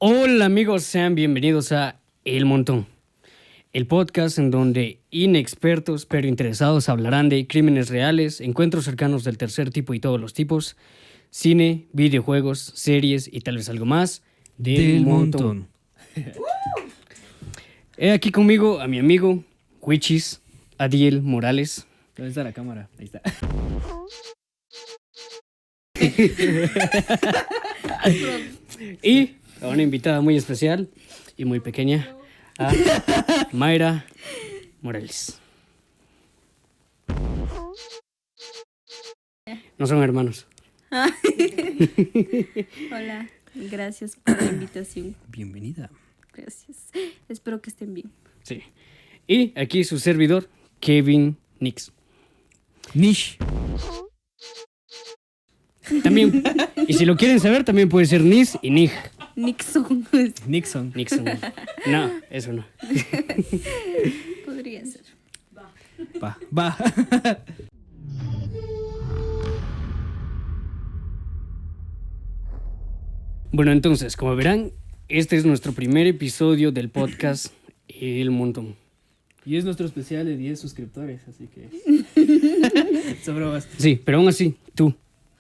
Hola amigos, sean bienvenidos a El Montón, el podcast en donde inexpertos pero interesados hablarán de crímenes reales, encuentros cercanos del tercer tipo y todos los tipos, cine, videojuegos, series y tal vez algo más del montón. He aquí conmigo a mi amigo Wichis, Adiel Morales. ¿Dónde está la cámara? Ahí está. Y a una invitada muy especial y muy pequeña, a Mayra Morales. No son hermanos. Hola, gracias por la invitación. Bienvenida. Gracias. Espero que estén bien. Sí. Y aquí su servidor, Kevin Nix. Nish. También, y si lo quieren saber, también puede ser Nis y Nig. Nixon. Nixon. Nixon. No, eso no. Podría ser. Va. Bueno, entonces, como verán, este es nuestro primer episodio del podcast El Montón. Y es nuestro especial de 10 suscriptores, así que... Son bromas. Sí, pero aún así, tú,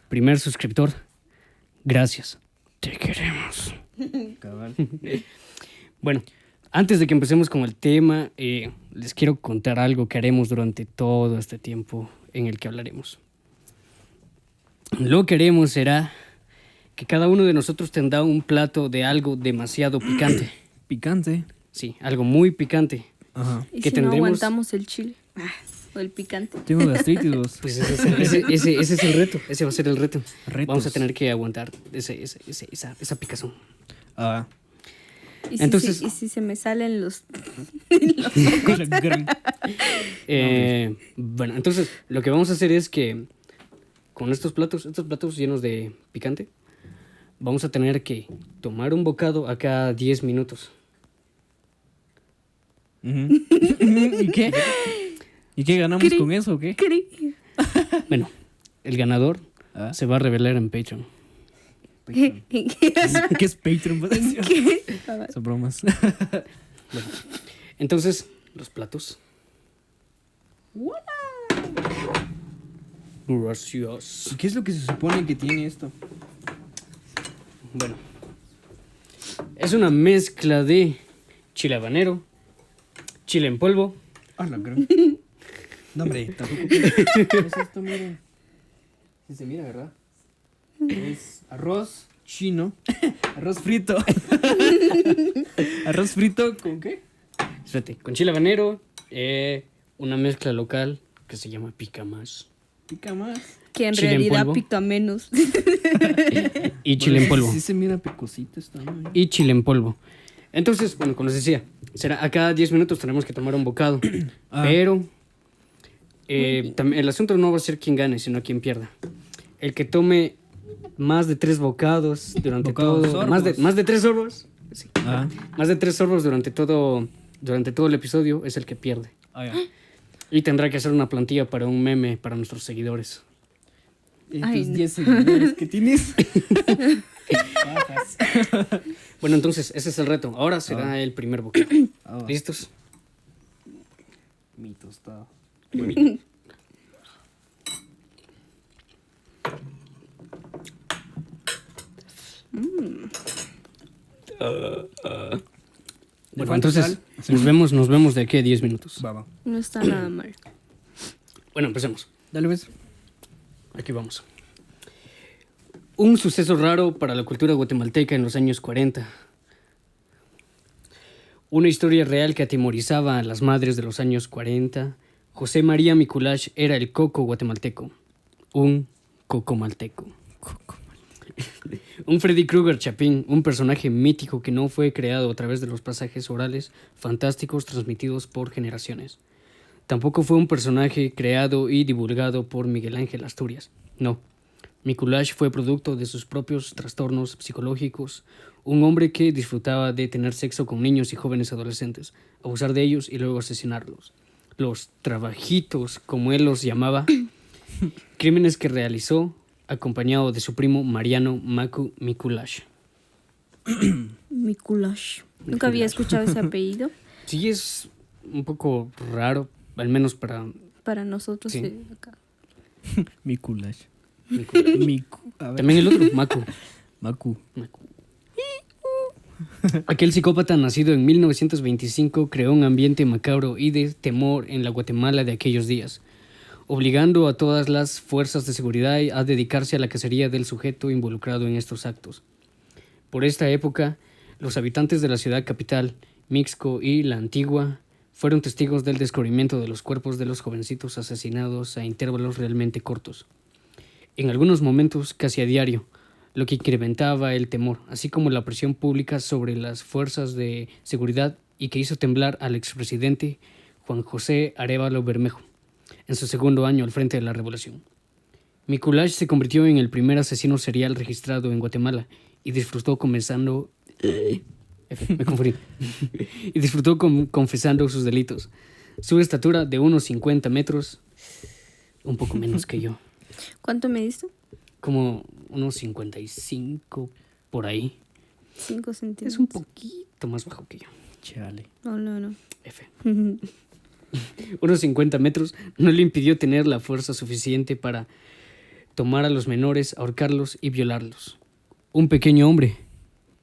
primer suscriptor, gracias. Te queremos. Cabal. Bueno, antes de que empecemos con el tema, les quiero contar algo que haremos durante todo este tiempo en el que hablaremos. Lo que haremos será que cada uno de nosotros tendrá un plato de algo demasiado picante. Picante. Sí, algo muy picante. Ajá. ¿Y ¿Qué si no tendremos? aguantamos el chile? O el picante. Tengo gastritis. Pues ese es el reto, ese va a ser el reto. Retos. Vamos a tener que aguantar esa picazón. Ah. ¿Y Entonces- si se me salen los... Bueno, entonces lo que vamos a hacer es que con estos platos llenos de picante, vamos a tener que tomar un bocado a cada 10 minutos. ¿Y qué? ¿Y qué ganamos Cri. con eso o qué? Bueno, el ganador Ah. se va a revelar en Patreon. ¿Qué es Patreon? Son bromas. Entonces, los platos. Gracias. ¿Qué es lo que se supone que tiene esto? Bueno, es una mezcla de chile habanero, chile en polvo, Ah, la gran. No, hombre, tampoco. ¿Qué es esto? Miren. Sí se mira, ¿verdad? Es arroz chino. Arroz frito. Arroz frito con qué? espérate, con chile habanero, una mezcla local que se llama pica más Pica más. Que en Chile en realidad polvo. pica menos. y chile en polvo. Sí se mira picosito esta, ¿no? Y chile en polvo. Entonces, bueno, como les decía, será a cada 10 minutos tenemos que tomar un bocado. Ah. Pero el asunto no va a ser quién gane, sino quién pierda. El que tome más de 3 bocados durante Bocados, todo. sorbos. Más de 3 sorbos. Sí. Ah. Más de 3 sorbos durante todo el episodio es el que pierde. Ah, ya. Y tendrá que hacer una plantilla para un meme para nuestros seguidores. Ay, Tus no. 10 seguidores que tienes. Bajas. Bueno, entonces, ese es el reto. Ahora será el primer bocado. Ah, ¿Listos? mi tostado. Bueno, falta entonces sal. nos vemos de aquí a 10 minutos. Va. No está nada mal. Bueno, empecemos. Dale, pues. Aquí vamos. Un suceso raro para la cultura guatemalteca en los años 40. Una historia real que atemorizaba a las madres de los años 40. José María Miculash era el coco guatemalteco. Un coco malteco. Un Freddy Krueger chapín, un personaje mítico que no fue creado a través de los pasajes orales fantásticos transmitidos por generaciones. Tampoco fue un personaje creado y divulgado por Miguel Ángel Asturias. No. Miculash fue producto de sus propios trastornos psicológicos, un hombre que disfrutaba de tener sexo con niños y jóvenes adolescentes, abusar de ellos y luego asesinarlos. Los trabajitos, como él los llamaba, crímenes que realizó acompañado de su primo Mariano Macu Miculash. Mikulash. Nunca había escuchado ese apellido. Sí, es un poco raro, al menos para Para nosotros Sí. acá. Mikulash. Mikulash. A ver. También el otro, Maku. Maku. Aquel psicópata nacido en 1925 creó un ambiente macabro y de temor en la Guatemala de aquellos días, obligando a todas las fuerzas de seguridad a dedicarse a la cacería del sujeto involucrado en estos actos. Por esta época, los habitantes de la ciudad capital, Mixco y La Antigua, fueron testigos del descubrimiento de los cuerpos de los jovencitos asesinados a intervalos realmente cortos. En algunos momentos casi a diario, lo que incrementaba el temor, así como la presión pública sobre las fuerzas de seguridad y que hizo temblar al expresidente Juan José Arévalo Bermejo en su segundo año al frente de la revolución. Mikulash se convirtió en el primer asesino serial registrado en Guatemala y disfrutó confesando sus delitos. Su estatura de unos 50 metros, un poco menos que yo, ¿Cuánto me diste? como unos 55 por ahí. 5 centímetros. Es un poquito más bajo que yo. Chale. No. F. Unos 50 metros no le impidió tener la fuerza suficiente para tomar a los menores, ahorcarlos y violarlos. Un pequeño hombre,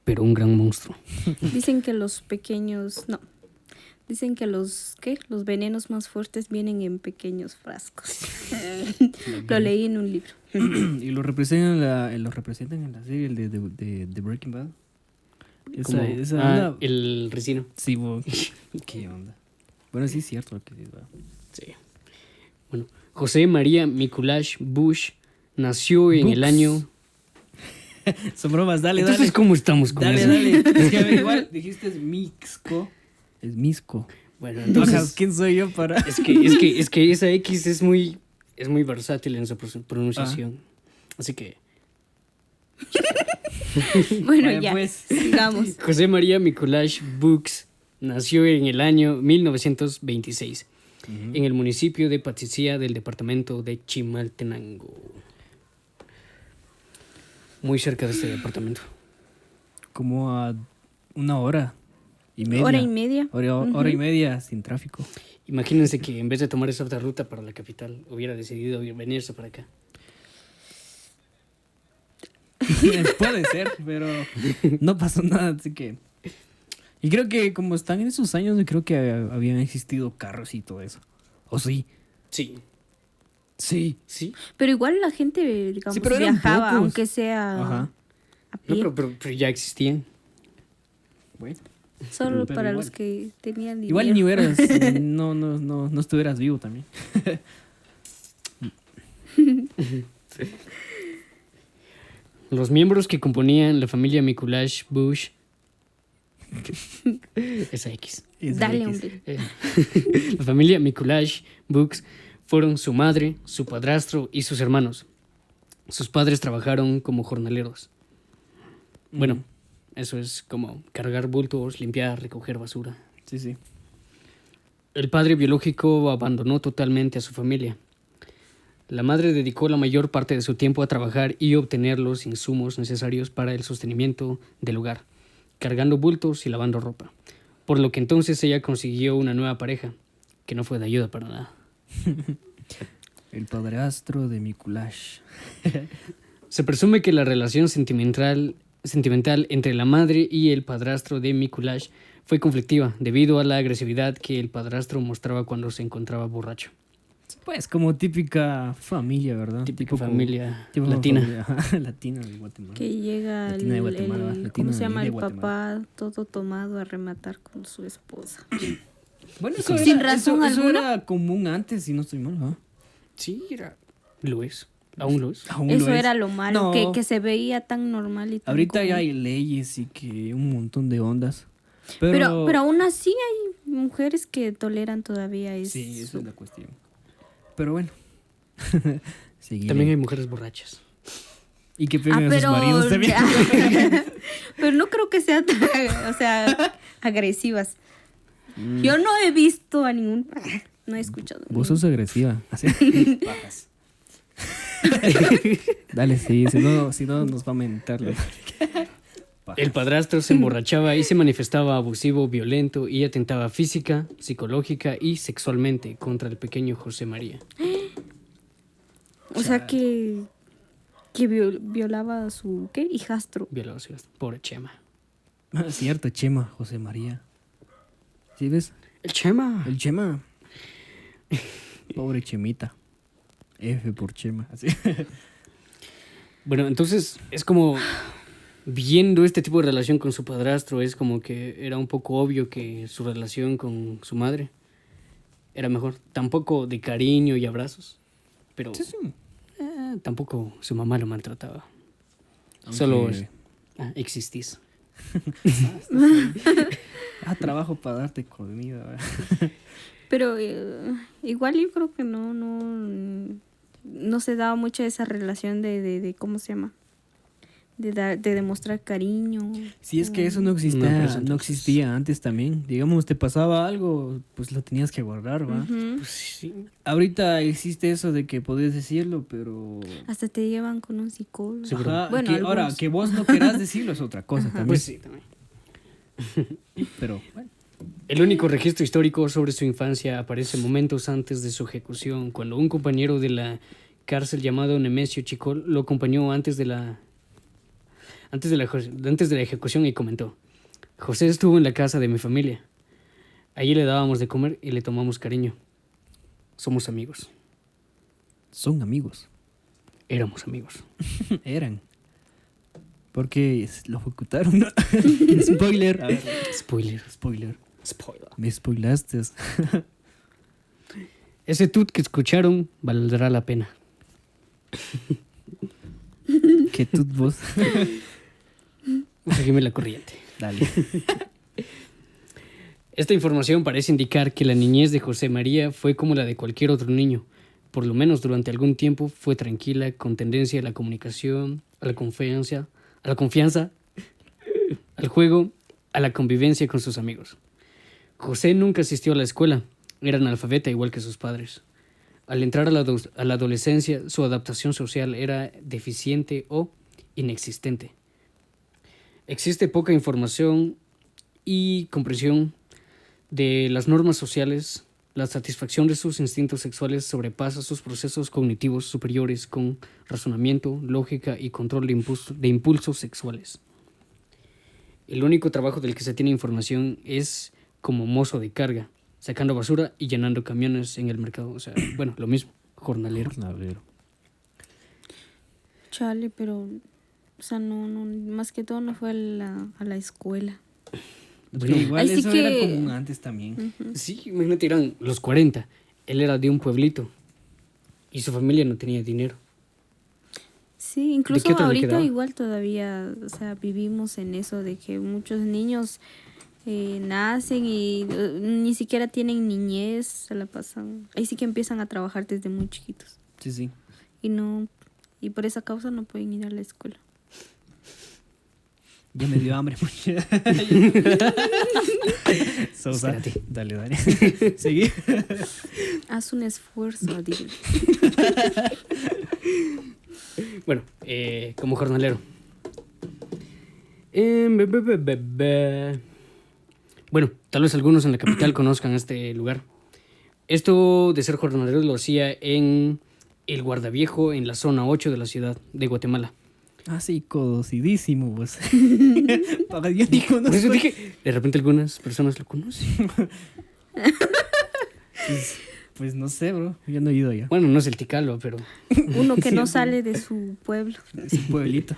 pero un gran monstruo. Dicen que los pequeños... No. Dicen que los venenos más fuertes vienen en pequeños frascos. Lo leí en un libro. Y lo representan en la serie de Breaking Bad. Como, Esa onda. el resino. Sí, bo. ¿Qué onda? Bueno, sí es cierto lo que dices, ¿verdad? Sí. Bueno, José María Mikulash Bush nació en el año... Son bromas, dale, Entonces, dale. ¿cómo estamos con Dale, eso? dale. Es que a ver, igual dijiste Mixco. Es Misco. Bueno, Entonces, entonces... ¿quién soy yo para...? Es que esa X es muy versátil en su pronunciación. Así que... Bueno, Vaya, ya. pues. Sigamos. José María Mikulash Bux nació en el año 1926 en el municipio de Patzicía del departamento de Chimaltenango. Muy cerca de este departamento. Como a 1 hora y media. Hora y media. Hora y media sin tráfico. Imagínense que en vez de tomar esa otra ruta para la capital, hubiera decidido venirse para acá. Puede ser, pero no pasó nada, así que... Y creo que como están en esos años, creo que habían existido carros y todo eso. ¿O sí? Sí. Sí. ¿Sí? Pero igual la gente, digamos, Sí, pero eran viajaba, pocos. aunque sea Ajá. a No, pie. pero ya existían. Bueno. Solo pero para igual. los que tenían dinero. Igual ni hubieras... no estuvieras vivo también. Los miembros que componían la familia Mikulash Bush... esa X. Dale, X. hombre. La familia Mikulash Bux fueron su madre, su padrastro y sus hermanos. Sus padres trabajaron como jornaleros. Bueno, eso es como cargar bultos, limpiar, recoger basura. Sí, sí. El padre biológico abandonó totalmente a su familia. La madre dedicó la mayor parte de su tiempo a trabajar y obtener los insumos necesarios para el sostenimiento del hogar, cargando bultos y lavando ropa. Por lo que entonces ella consiguió una nueva pareja, que no fue de ayuda para nada. El padrastro de Mikulash. Se presume que la relación sentimental entre la madre y el padrastro de Mikulash fue conflictiva debido a la agresividad que el padrastro mostraba cuando se encontraba borracho. Pues como típica familia, ¿verdad? Típica Tipo como- familia tipo latina. familia, ajá, latina de Guatemala. Que llega Latina de Guatemala, latina ¿cómo se llama? de El Guatemala. papá todo tomado a rematar con su esposa. Bueno, eso Sin era, razón eso alguna. era común antes, si no estoy mal, ¿no? Sí, lo es. Aún lo es. Aún Eso lo es. era lo malo, No. que se veía tan normal y tan Ahorita ya común. hay leyes y que un montón de ondas. Pero aún así hay mujeres que toleran todavía eso. Sí, esa es la cuestión. Pero bueno. Seguiré. También hay mujeres borrachas. Y que peguen a sus pero maridos también. pero no creo que sean o sea, agresivas. Yo no he visto a ningún, no he escuchado. Vos sos agresiva. Así. Bajas. Dale, sí, si no nos va a mentar. El padrastro se emborrachaba y se manifestaba abusivo, violento y atentaba física, psicológica y sexualmente contra el pequeño José María. O sea que violaba a su, ¿qué? Hijastro. Violaba a su hijastro. Pobre Chema. Cierto, Chema, José María. ¿Sí ves? El Chema. El Chema. Pobre Chemita. F por Chema. Así. Bueno, entonces es como viendo este tipo de relación con su padrastro, es como que era un poco obvio que su relación con su madre era mejor. Tampoco de cariño y abrazos, pero Sí, sí. tampoco su mamá lo maltrataba. Aunque- Solo existís. Trabajo para darte comida. ¿verdad? Pero igual yo creo que no se daba mucho esa relación de ¿cómo se llama? De demostrar cariño. Si es que eso no No, pero existía, eso no entonces- existía antes también. Digamos, te pasaba algo, pues lo tenías que guardar, ¿va? Ujú. Pues sí. Ahorita existe eso de que podés decirlo, pero... Hasta te llevan con un psicólogo. Seguro. Ajá, Bueno, que ahora, algunos. que vos no querás decirlo es otra cosa también. Pues sí, también. Pero, bueno. El único registro histórico sobre su infancia aparece momentos antes de su ejecución, cuando un compañero de la cárcel llamado Nemesio Chicol lo acompañó antes de la ejecución y comentó: José estuvo en la casa de mi familia. Allí le dábamos de comer y le tomamos cariño. Somos amigos. Son amigos. Éramos amigos. Eran. Porque lo ejecutaron, ¿no? Spoiler. A ver. Spoiler. Spoiler. Spoiler. Me spoilaste. Ese tut que escucharon valdrá la pena. Que tú vos. Seguime la corriente. Dale. Esta información parece indicar que la niñez de José María fue como la de cualquier otro niño. Por lo menos durante algún tiempo fue tranquila, con tendencia a la comunicación, a la confianza, al juego, a la convivencia con sus amigos. José nunca asistió a la escuela, era analfabeta igual que sus padres. Al entrar a la adolescencia, su adaptación social era deficiente o inexistente. Existe poca información y comprensión de las normas sociales. La satisfacción de sus instintos sexuales sobrepasa sus procesos cognitivos superiores con razonamiento, lógica y control de impulsos sexuales. El único trabajo del que se tiene información es como mozo de carga, sacando basura y llenando camiones en el mercado. O sea, bueno, lo mismo, jornalero. Chale, pero, o sea, no, más que todo no fue a la escuela. Bueno, igual Ahí sí eso que- era común antes también. sí, imagínate, eran los 40. Él era de un pueblito y su familia no tenía dinero. Sí, incluso qué otro le ahorita quedaba? igual todavía, o sea, vivimos en eso de que muchos niños nacen y ni siquiera tienen niñez, se la pasan. Ahí sí que empiezan a trabajar desde muy chiquitos Sí, sí. y por esa causa no pueden ir a la escuela. Ya me dio hambre. Sosa. Espérate. Dale. Seguí. Haz un esfuerzo, Adil. Bueno, como jornalero. Bueno, tal vez algunos en la capital conozcan este lugar. Esto de ser jornalero lo hacía en el Guardaviejo, en la zona 8 de la ciudad de Guatemala. Ah, sí, conocidísimo, vos. Para yo ni Por eso conozco. dije, de repente algunas personas lo conocen. Pues no sé, bro. Yo no he ido allá. Bueno, no es el Ticalo, pero Uno que no sale de su pueblo. Es un pueblito.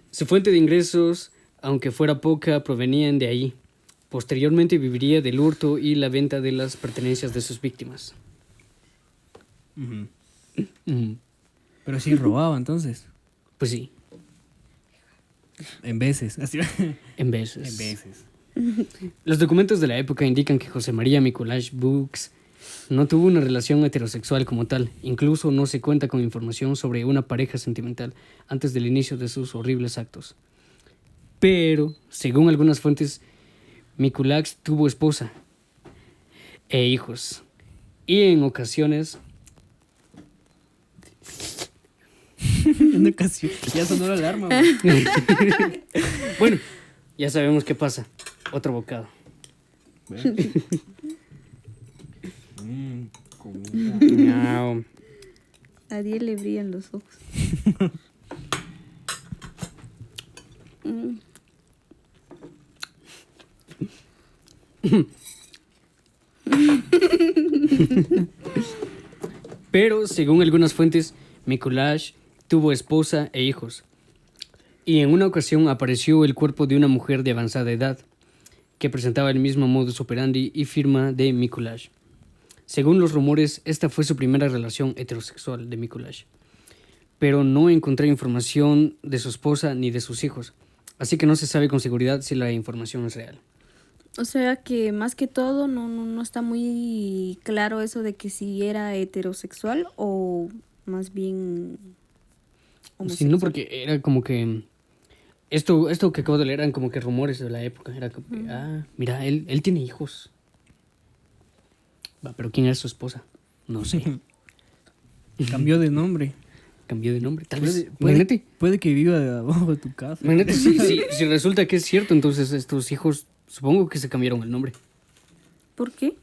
su fuente de ingresos, aunque fuera poca, provenían de ahí. Posteriormente viviría del hurto y la venta de las pertenencias de sus víctimas. Mm, Pero sí robaba entonces. Pues sí, En veces. Así. en veces. En veces. Los documentos de la época indican que José María Mikolaj Bux no tuvo una relación heterosexual como tal. Incluso no se cuenta con información sobre una pareja sentimental antes del inicio de sus horribles actos. Pero, según algunas fuentes, Mikolaj tuvo esposa e hijos. Y en ocasiones una ocasión. Ya sonó la alarma, güey. Bueno, ya sabemos qué pasa. Otro bocado. Comida. Miau. A Diel le brillan los ojos. Mm. Pero, según algunas fuentes, Mikuláš tuvo esposa e hijos. Y en una ocasión apareció el cuerpo de una mujer de avanzada edad, que presentaba el mismo modus operandi y firma de Mikuláš. Según los rumores, esta fue su primera relación heterosexual de Mikuláš. Pero no encontré información de su esposa ni de sus hijos, así que no se sabe con seguridad si la información es real. O sea que más que todo no está muy claro eso de que si era heterosexual o más bien Sí, homosexual. no, porque era como que... Esto que acabo de leer eran como que rumores de la época. Era como que, mira, él tiene hijos. Va, pero ¿quién era su esposa? No sé. Cambió de nombre. Cambió de nombre. Tal vez, imagínate. Puede que viva debajo de tu casa. Imagínate, si resulta que es cierto, entonces estos hijos supongo que se cambiaron el nombre. ¿Por qué?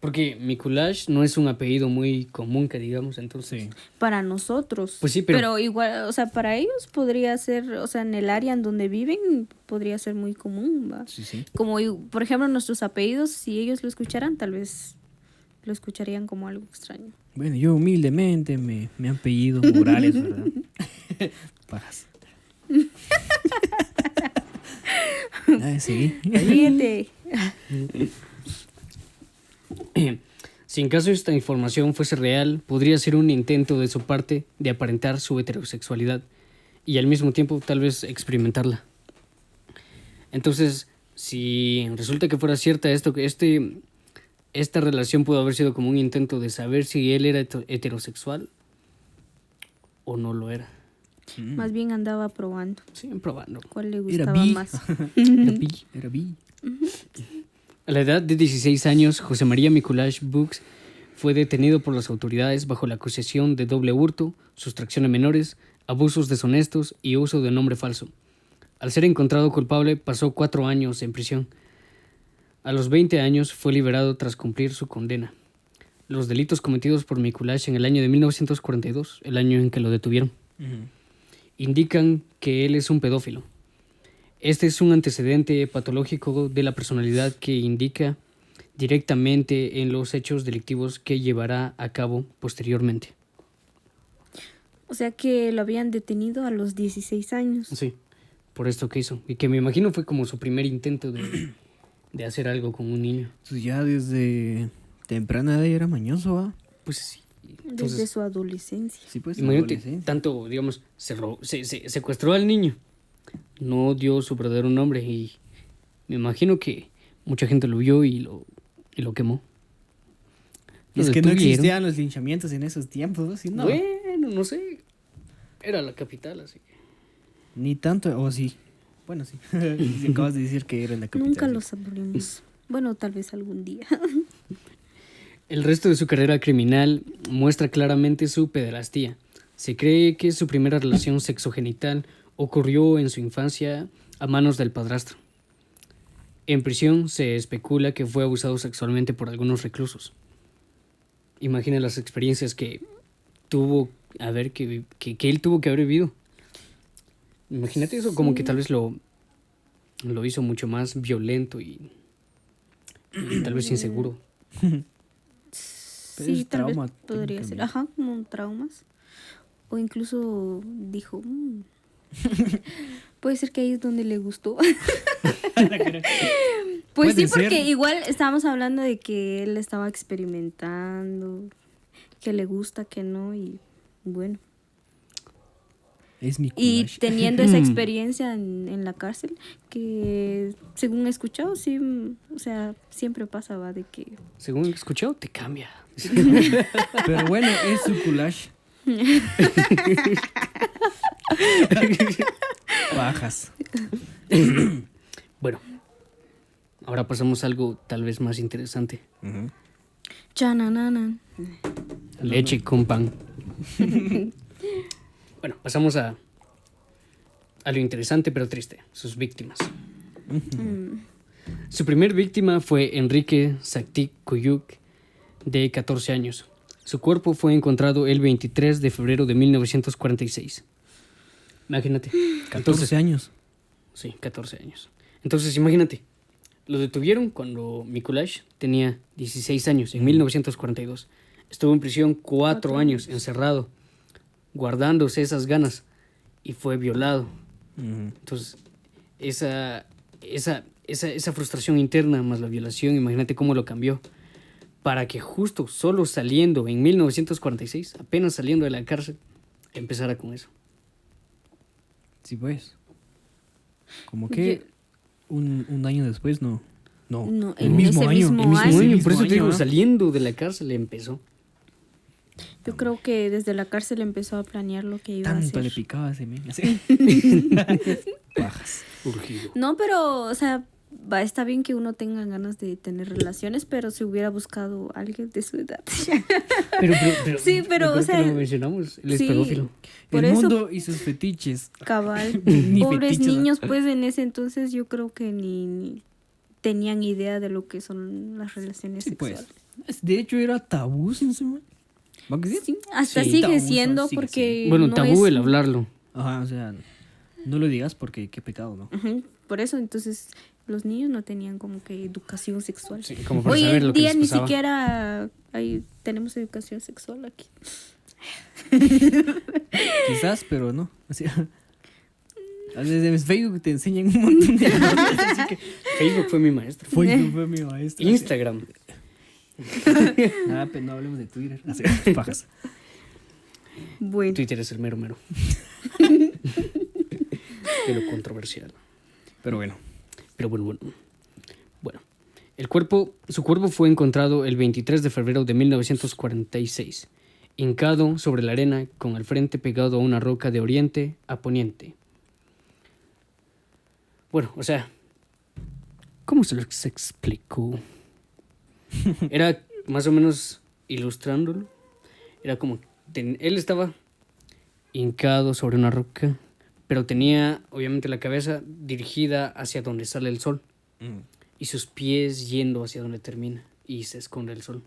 Porque Mikuláš no es un apellido muy común que digamos, entonces... Sí. Para nosotros. Pues sí, pero- igual, o sea, para ellos podría ser, o sea, en el área en donde viven podría ser muy común, ¿va? Sí, sí. Como, por ejemplo, nuestros apellidos, si ellos lo escucharan, tal vez lo escucharían como algo extraño. Bueno, yo humildemente me han apellido Morales, ¿verdad? Pajas. Sí. Ríete. Si en caso esta información fuese real, podría ser un intento de su parte de aparentar su heterosexualidad y al mismo tiempo tal vez experimentarla. Entonces, si resulta que fuera cierta esto, que esta relación pudo haber sido como un intento de saber si él era heterosexual o no lo era. Más bien andaba probando Sí, probando. cuál le Era gustaba bi. más. Era bi. Era bi. A la edad de 16 años, José María Mikuláš Bux fue detenido por las autoridades bajo la acusación de doble hurto, sustracción a menores, abusos deshonestos y uso de nombre falso. Al ser encontrado culpable, pasó 4 años en prisión. A los 20 años fue liberado tras cumplir su condena. Los delitos cometidos por Mikuláš en el año de 1942, el año en que lo detuvieron, indican que él es un pedófilo. Este es un antecedente patológico de la personalidad que indica directamente en los hechos delictivos que llevará a cabo posteriormente. O sea que lo habían detenido a los 16 años. Sí, por esto que hizo. Y que me imagino fue como su primer intento de hacer algo con un niño. Entonces ya desde temprana edad era mañoso, ¿va? Pues sí. Desde Entonces, su adolescencia. Sí, pues. imagínate, adolescencia. tanto, digamos, se secuestró al niño. No dio su verdadero nombre y me imagino que mucha gente lo vio y lo quemó. Y es Lo que no detuvieron. existían los linchamientos en esos tiempos, ¿no? Sí, no. Bueno, no sé. Era la capital, así que... Ni tanto, o sí. Bueno, sí. Sí, acabas de decir que era en la capital. Nunca sí. lo sabremos. Bueno, tal vez algún día. El resto de su carrera criminal muestra claramente su pederastía. Se cree que su primera relación sexogenital ocurrió en su infancia a manos del padrastro. En prisión se especula que fue abusado sexualmente por algunos reclusos. Imagina las experiencias que tuvo que él tuvo que haber vivido. Imagínate eso, como que tal vez lo hizo mucho más violento y tal vez inseguro. Pero Sí, es tal vez trauma, podría ser. técnicamente. Ajá, como traumas. O incluso dijo, puede ser que ahí es donde le gustó. Pues Puede sí, porque ser. igual estábamos hablando de que él estaba experimentando, que le gusta, que no, y bueno. Es mi Y collage. teniendo esa experiencia en la cárcel, que según he escuchado, sí, o sea, siempre pasaba de que... Según he escuchado, te cambia. Pero bueno, es su collage. Bajas. Bueno, ahora pasamos a algo tal vez más interesante. Chanananan. Leche con pan. Bueno, pasamos a lo interesante pero triste, sus víctimas. Su primer víctima fue Enrique Saktik Kuyuk, de 14 años. Su cuerpo fue encontrado el 23 de febrero de 1946. Imagínate. 14 años. Sí, 14 años. Entonces, imagínate. Lo detuvieron cuando Mikulash tenía 16 años, en 1942. Estuvo en prisión 4 años, encerrado, guardándose esas ganas, y fue violado. Entonces, esa frustración interna más la violación, imagínate cómo lo cambió. Para que justo solo saliendo en 1946, apenas saliendo de la cárcel, empezara con eso. Sí, pues. Como que un año después, no, el en mismo ese año. mismo el mismo año. año, Por eso te digo, ¿no? saliendo de la cárcel empezó. Yo creo que desde la cárcel empezó a planear lo que iba a Tanto hacer. le picaba a ese men. Así. Pajas. Urgido. No, pero, o sea, está bien que uno tenga ganas de tener relaciones, pero si hubiera buscado a alguien de su edad. Pero, Sí, pero, creo o sea, que lo mencionamos, él es sí. pedófilo. Por El eso- mundo y sus fetiches. Cabal. Ni Pobres fetiches, ¿no? niños, pues en ese entonces yo creo que ni tenían idea de lo que son las relaciones Sí, sexuales. pues. De hecho, era tabú, ¿sí? ¿Va que sí? Sí, hasta Sí, sigue tabú, siendo sigue porque Bueno, no tabú es- el hablarlo. Ajá, o sea, no lo digas porque qué pecado, ¿no? Ujú, por eso entonces los niños no tenían como que educación sexual. Sí, como para Hoy saber en lo que día les ni pasaba. siquiera tenemos educación sexual aquí. Quizás, pero no. O sea, desde Facebook te enseñan un montón de cosas, así que Facebook fue mi maestro. Facebook fue mi maestro. Instagram. Nada, pero no hablemos de Twitter. Así, pajas. Bueno, Twitter es el mero mero. De lo controversial. Pero bueno. Pero bueno. Bueno, su cuerpo fue encontrado el 23 de febrero de 1946, hincado sobre la arena con el frente pegado a una roca de oriente a poniente. Bueno, o sea, ¿cómo se los explico? Era más o menos ilustrándolo. Era como, él estaba hincado sobre una roca, pero tenía obviamente la cabeza dirigida hacia donde sale el sol y sus pies yendo hacia donde termina y se esconde el sol.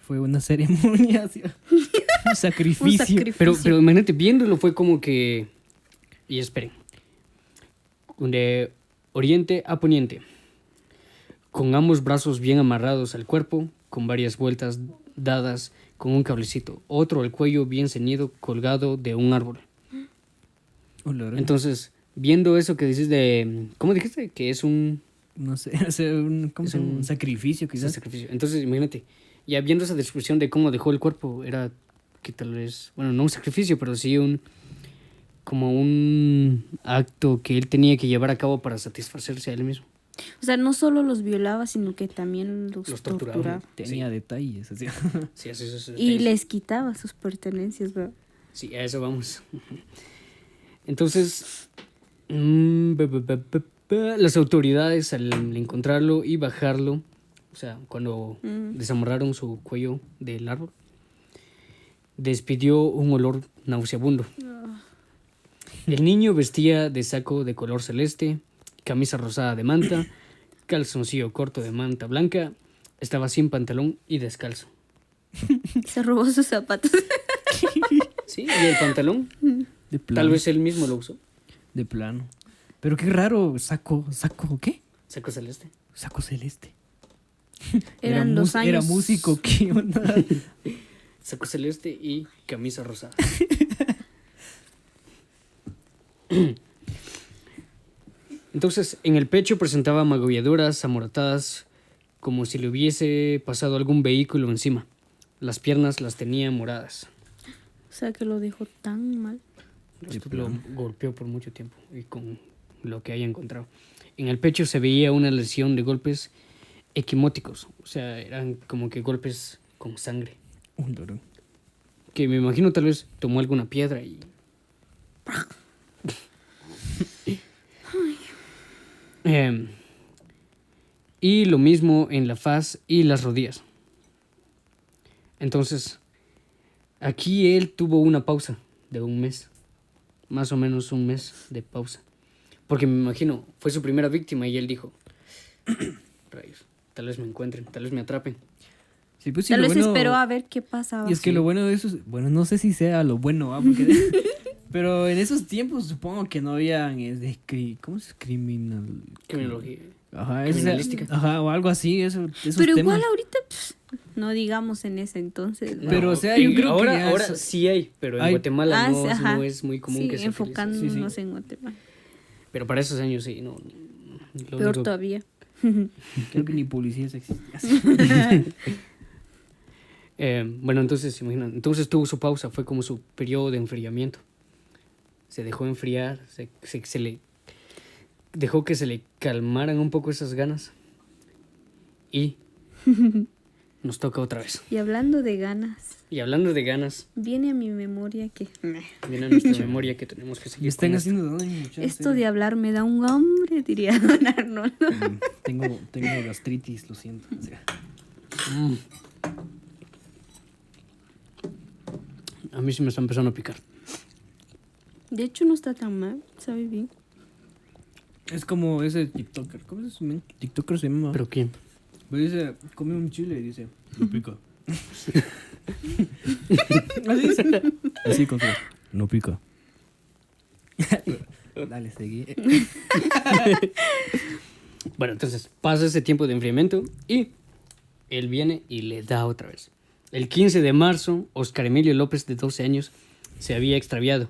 Fue una ceremonia, así, un sacrificio. Pero imagínate, viéndolo fue como que... Y esperen. De oriente a poniente, con ambos brazos bien amarrados al cuerpo, con varias vueltas dadas con un cablecito, otro al cuello bien ceñido, colgado de un árbol. Olor. Entonces, viendo eso que dices de... ¿Cómo dijiste? Que es un No sé, o sea, ¿cómo Es se llama? un- Un sacrificio, quizás. sacrificio. Entonces, imagínate, ya viendo esa descripción de cómo dejó el cuerpo, era que tal vez, bueno, no un sacrificio, pero sí como un acto que él tenía que llevar a cabo para satisfacerse a él mismo. o sea, no solo los violaba, sino que también los torturaba. torturaba. Tenía detalles, así. Sí, así es. Y les quitaba sus pertenencias, ¿verdad? Sí, a eso vamos. Entonces, las autoridades al encontrarlo y bajarlo, o sea, cuando desamarraron su cuello del árbol, despidió un olor nauseabundo. El niño vestía de saco de color celeste, camisa rosada de manta, calzoncillo corto de manta blanca, estaba sin pantalón y descalzo. Se robó sus zapatos. Sí, y el pantalón, De plano. tal vez él mismo lo usó. De plano. Pero qué raro, saco, ¿qué? Saco celeste. Saco celeste. Eran los Era años. músico, ¿qué onda? Saco celeste y camisa rosada. Entonces, en el pecho presentaba magulladuras amoratadas como si le hubiese pasado algún vehículo encima. Las piernas las tenía moradas. O sea, que lo dejó tan mal. Esto lo golpeó por mucho tiempo y con lo que haya encontrado. En el pecho se veía una lesión de golpes equimóticos. O sea, eran como que golpes con sangre. Un loro. Que me imagino tal vez tomó alguna piedra y... Y lo mismo en la faz y las rodillas. Entonces, aquí él tuvo una pausa de un mes. Más o menos un mes de pausa. Porque me imagino, fue su primera víctima y él dijo, rayos, tal vez me encuentren, tal vez me atrapen. Sí, pues, sí, Tal lo vez bueno- esperó a ver qué pasaba. Y es que lo bueno de eso es, bueno, no sé si sea lo bueno, ¿va? Porque pero en esos tiempos supongo que no habían ¿cómo es criminal? Criminología. Ajá, Criminalística. Ajá, o algo así, esos Pero temas. igual ahorita, no digamos en ese entonces. ¿no? Pero, o sea, yo creo que ya ahora eso- sí hay, pero en hay. Guatemala sí, ajá. no es muy común Sí, que se utilice. enfocándonos Sí, sí. en Guatemala. Pero para esos años sí, no. Lo Peor único- todavía. Creo que ni policías existían. Bueno, entonces, imagínate, entonces tuvo su pausa, fue como su periodo de enfriamiento. Se dejó enfriar, se le dejó que se le calmaran un poco esas ganas. Y nos toca otra vez. Y hablando de ganas, Y hablando de ganas, viene a mi memoria que viene a nuestra memoria que tenemos que Me seguir. están con esto. haciendo daño, muchachos. esto de hablar me da un hambre, diría don Arnoldo. Tengo gastritis, lo siento. O sea, Mm. A mí sí me está empezando a picar. De hecho, no está tan mal, sabe bien. es como ese TikToker. ¿Cómo es ese TikToker se llama? ¿Pero quién? Pero dice, come un chile y dice, no pica. Así dice. Así con su, no pica. Dale, seguí. Bueno, entonces pasa ese tiempo de enfriamiento y él viene y le da otra vez. El 15 de marzo, Oscar Emilio López, de 12 años, se había extraviado.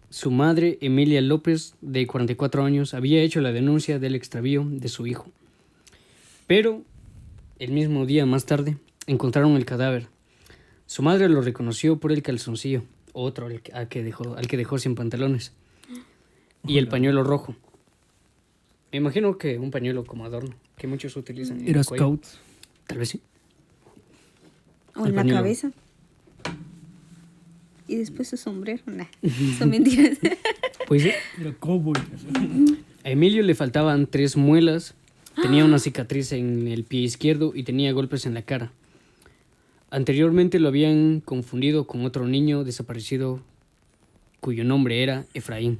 Su madre, Emilia López, de 44 años, había hecho la denuncia del extravío de su hijo. Pero el mismo día más tarde encontraron el cadáver. Su madre lo reconoció por el calzoncillo, otro al que dejó sin pantalones, y el pañuelo rojo. Me imagino que un pañuelo como adorno, que muchos utilizan en Era el cuello. scout. Tal vez sí. O El en la pañuelo. cabeza. Y después su sombrero. Nah, son mentiras. Pues sí. Era cowboy. A Emilio le faltaban 3 muelas, tenía una cicatriz en el pie izquierdo y tenía golpes en la cara. Anteriormente lo habían confundido con otro niño desaparecido cuyo nombre era Efraín.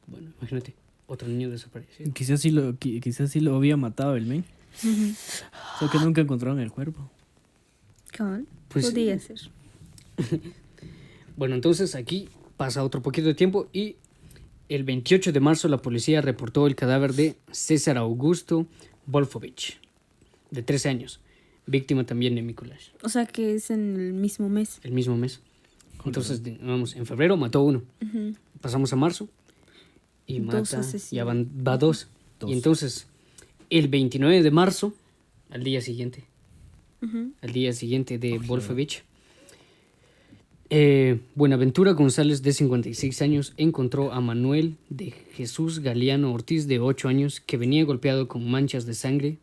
Bueno, imagínate, otro niño desaparecido. Quizás sí lo había matado el men. Solo que nunca encontraron el cuerpo. Cabal, Pues- podría ser. Bueno, entonces aquí pasa otro poquito de tiempo y el 28 de marzo la policía reportó el cadáver de César Augusto Wolfovich, de 13 años, víctima también de Mikulash, O sea que es en el mismo mes. el mismo mes. Entonces, vamos, en febrero mató uno, Ujú. pasamos a marzo y Dos mata, ya asesinos. va dos. Dos. Y entonces, el 29 de marzo, al día siguiente de Wolfovich, Buenaventura González, de 56 años, encontró a Manuel de Jesús Galeano Ortiz, de 8 años, que venía golpeado con manchas de sangre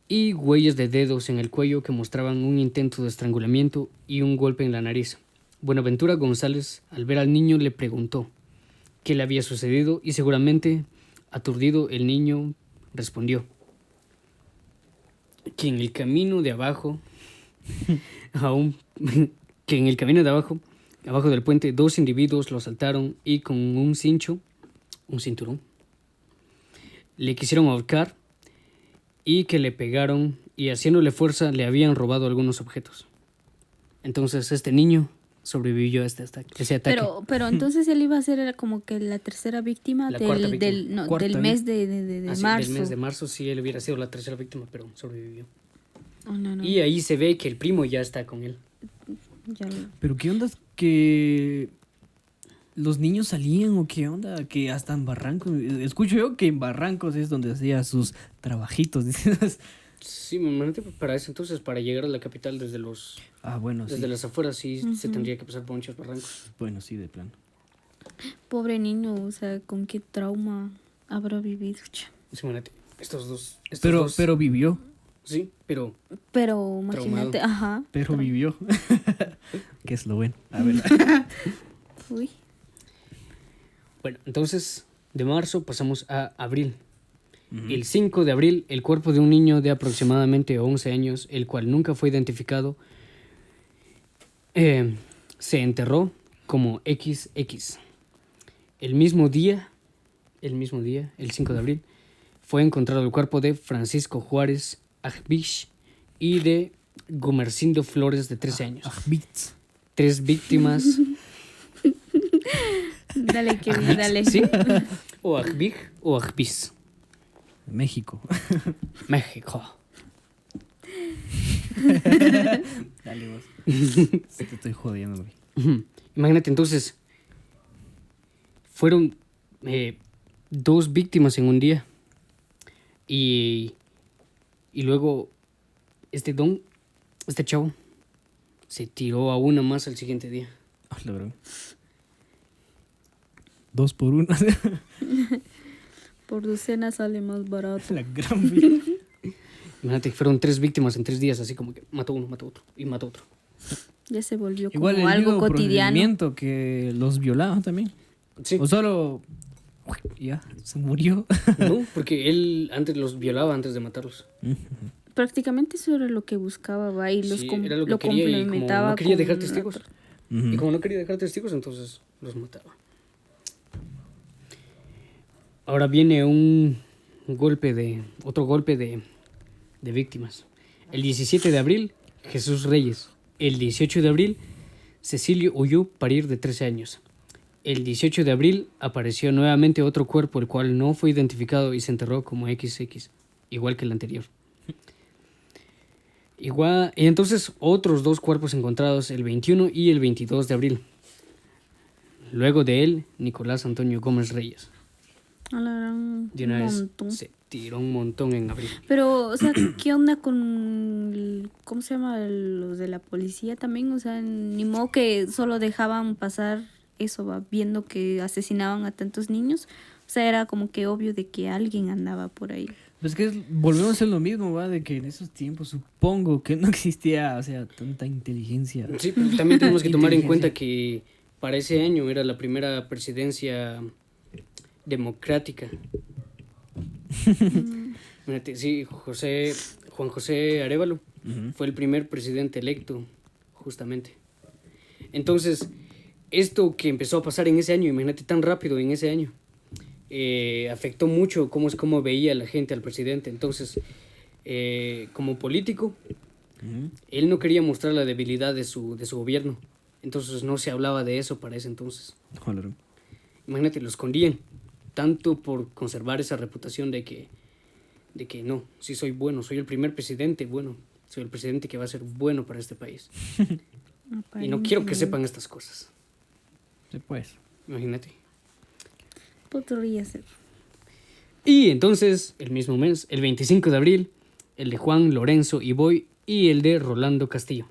y huellas de dedos en el cuello que mostraban un intento de estrangulamiento y un golpe en la nariz. Buenaventura González, al ver al niño, le preguntó qué le había sucedido y seguramente, aturdido, el niño respondió que en el camino de abajo, que en el camino de abajo, abajo del puente, 2 individuos lo asaltaron y con un cinturón, le quisieron ahorcar y que le pegaron y haciéndole fuerza le habían robado algunos objetos. Entonces este niño sobrevivió a ese ataque. Pero entonces él iba a ser era como que la tercera víctima La cuarta víctima. del mes de Así, marzo. del mes de marzo sí él hubiera sido la tercera víctima, pero sobrevivió. Oh, no. Y ahí se ve que el primo ya está con él. Ya lo- Pero qué onda que los niños salían o qué onda que hasta en Barrancos. Escucho yo que en Barrancos es donde hacía sus trabajitos. Dices. Sí, me imagino que para eso entonces, para llegar a la capital desde Bueno, sí. las afueras, sí se tendría que pasar por muchos barrancos. Bueno, sí, de plano. Pobre niño, o sea, con qué trauma habrá vivido. Cha. Sí, imagínate, estos dos. Pero vivió. Sí, pero Pero imagínate, ajá. Pero vivió. Que es lo bueno. A ver. Uy. bueno, entonces de marzo pasamos a abril. El 5 de abril, el cuerpo de un niño de aproximadamente 11 años, el cual nunca fue identificado, se enterró como XX. El mismo día, el 5 de abril, fue encontrado el cuerpo de Francisco Juárez Ajbich y de Gumercindo Flores, de 13 años. Ajbits. 3 víctimas. Dale, Kevin, dale. ¿Sí? O Ajbich o Ajbis. México. México. Dale vos. Sí, te estoy jodiendo, güey. Imagínate, entonces, fueron 2 víctimas en un día. Y luego, este chavo, se tiró a una más al siguiente día. Ah, la verdad. 2 por 1. Por docena sale más barato. La gran vida. Imagínate que fueron 3 víctimas en 3 días, así como que mató uno, mató otro y mató otro. Ya se volvió Igual como el algo mismo cotidiano. procedimiento que los violaban también. Sí. O solo... Ya, se murió. No, porque él antes los violaba antes de matarlos. Prácticamente eso era lo que buscaba, va, y los Sí, era lo que lo quería, y como complementaba no quería con dejar testigos. otro. Y como no quería dejar testigos, entonces los mataba. Ahora viene otro golpe de víctimas. El 17 de abril, Jesús Reyes. El 18 de abril, Cecilio Uyú Parir, de 13 años. El 18 de abril apareció nuevamente otro cuerpo, el cual no fue identificado y se enterró como XX, igual que el anterior. Y entonces otros 2 cuerpos encontrados el 21 y el 22 de abril. Luego de él, Nicolás Antonio Gómez Reyes. A la gran De una vez montón. se tiró un montón en abril. Pero, o sea, ¿qué onda con, ¿cómo se llama? Los de la policía también, o sea, ni modo que solo dejaban pasar eso, va, viendo que asesinaban a tantos niños. O sea, era como que obvio de que alguien andaba por ahí. Pues que volvemos a hacer lo mismo, va, de que en esos tiempos supongo que no existía, o sea, tanta inteligencia. Sí, pero también tenemos que tomar en Inteligencia. cuenta que para ese año era la primera presidencia democrática. Mírate, sí, Juan José Arévalo fue el primer presidente electo, justamente. Entonces, esto que empezó a pasar en ese año, imagínate tan rápido en ese año, afectó mucho cómo veía la gente al presidente. Entonces, como político, él no quería mostrar la debilidad de su gobierno. Entonces no se hablaba de eso para ese entonces. Joder. Imagínate, lo escondían, tanto por conservar esa reputación de que no, sí soy bueno, soy el primer presidente, bueno, soy el presidente que va a ser bueno para este país. Y no quiero que sepan estas cosas. Sí, pues. Imagínate. Podría ser. Y entonces, el mismo mes, el 25 de abril, el de Juan Lorenzo Iboy y el de Rolando Castillo.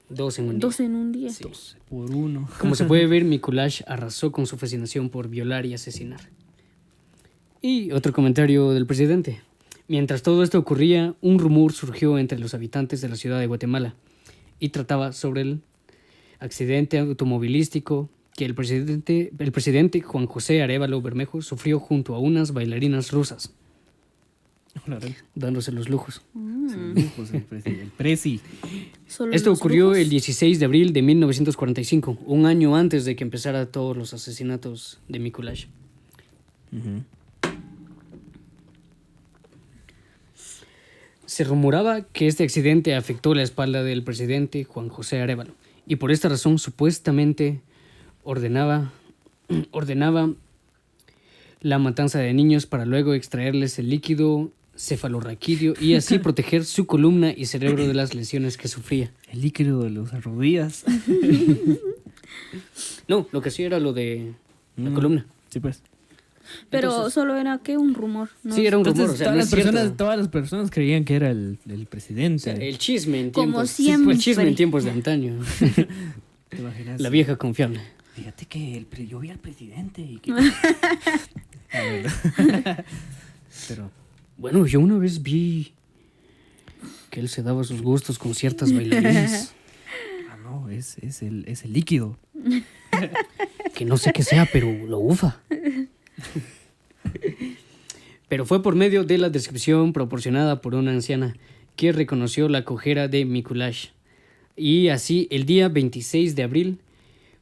2 en un día. 2 en un día. Sí. 2 por 1. Como se puede ver, Mikulash arrasó con su fascinación por violar y asesinar. Y otro comentario del presidente. Mientras todo esto ocurría, un rumor surgió entre los habitantes de la ciudad de Guatemala y trataba sobre el accidente automovilístico que el presidente Juan José Arévalo Bermejo sufrió junto a unas bailarinas rusas, dándose los lujos. El presi. Solo Esto los ocurrió brujos. el 16 de abril de 1945, un año antes de que empezara todos los asesinatos de Mikulash. Se rumoraba que este accidente afectó la espalda del presidente Juan José Arévalo y por esta razón supuestamente ordenaba la matanza de niños para luego extraerles el líquido cefalorraquídeo y así proteger su columna y cerebro de las lesiones que sufría. El líquido de las rodillas. No, lo que sí era lo de la columna. Sí, pues. Pero Entonces- solo era que un rumor. ¿no? Sí, era un rumor, Entonces, o sea, no es cierto. todas las personas creían que era el O presidente. sea, el chisme en Como tiempos, siempre. el chisme en tiempos de antaño. ¿Te imaginas? La vieja confiable. Fíjate que yo vi al presidente y que... Pero... Bueno, yo una vez vi que él se daba sus gustos con ciertas bailarinas. no, es el líquido. Que no sé qué sea, pero lo ufa. Pero fue por medio de la descripción proporcionada por una anciana que reconoció la cojera de Mikulash Y así, el día 26 de abril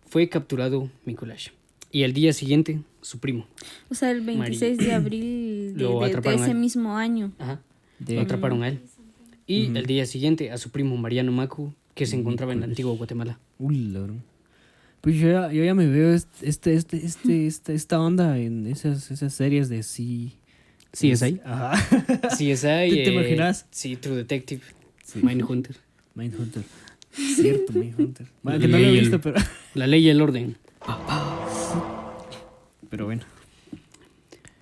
fue capturado Mikulash. Y al día siguiente, su primo. O sea, el 26 de abril Lo de atraparon a ese él. mismo año. Ajá. De- Lo atraparon a él. Y el día siguiente a su primo Mariano Macu, que se encontraba en la antigua Guatemala. Lorón. Pues yo ya me veo esta onda en esas series de sí. CSI. Ajá. CSI. ¿Te imaginas? Sí, True Detective. Sí. Mindhunter. Mindhunter. Cierto, Mindhunter. Bueno, que no lo he Ley y visto, el- pero. La ley y el orden. Pero bueno.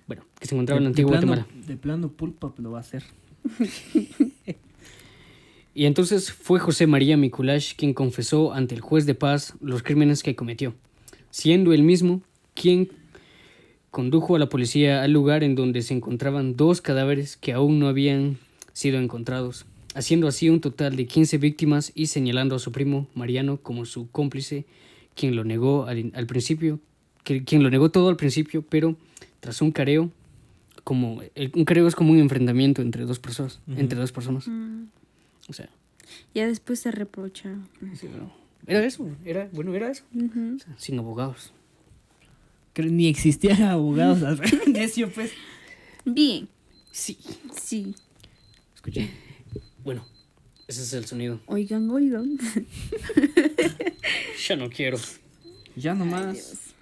Bueno, que se encontraba en la antigua Guatemala. De plano, Pulpa lo va a hacer. Y entonces fue José María Mikulash quien confesó ante el juez de paz los crímenes que cometió, siendo él mismo quien condujo a la policía al lugar en donde se encontraban 2 cadáveres que aún no habían sido encontrados, haciendo así un total de 15 víctimas y señalando a su primo Mariano como su cómplice, quien lo negó al principio, quien lo negó todo al principio, pero tras un careo, un careo es como un enfrentamiento entre dos personas, O sea, Ya después se reprocharon. sí, era eso, era eso. Ujú. O sea, sin abogados. Ni existían abogados. Necio, pues. Bien, Sí. sí. Escuché. Bueno, ese es el sonido. Oigan. Ya no quiero. Ya nomás.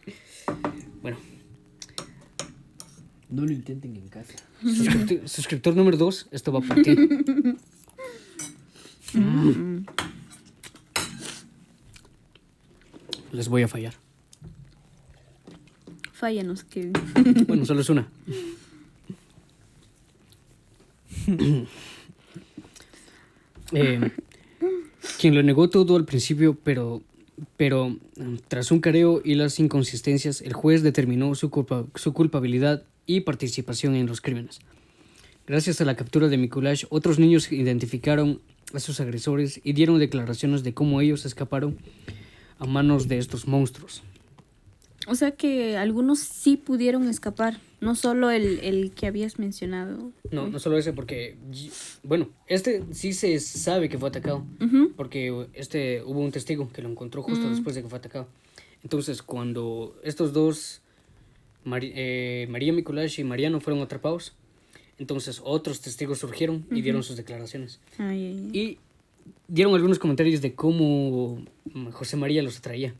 Bueno, No lo intenten en casa. suscriptor número 2, esto va por ti. Les voy a fallar. Fállanos, Kevin. Bueno, solo es una. Quien lo negó todo al principio, pero tras un careo y las inconsistencias, el juez determinó su culpabilidad y participación en los crímenes. Gracias a la captura de Mikulash, otros niños identificaron a sus agresores y dieron declaraciones de cómo ellos escaparon a manos de estos monstruos. O sea que algunos sí pudieron escapar, no solo el que habías mencionado. No solo ese, porque, bueno, este sí se sabe que fue atacado, Ujú. porque hubo un testigo que lo encontró justo después de que fue atacado. Entonces, cuando estos dos, María Mikulash y Mariano, fueron atrapados, entonces otros testigos surgieron y dieron sus declaraciones. Ay. Y dieron algunos comentarios de cómo José María los atraía.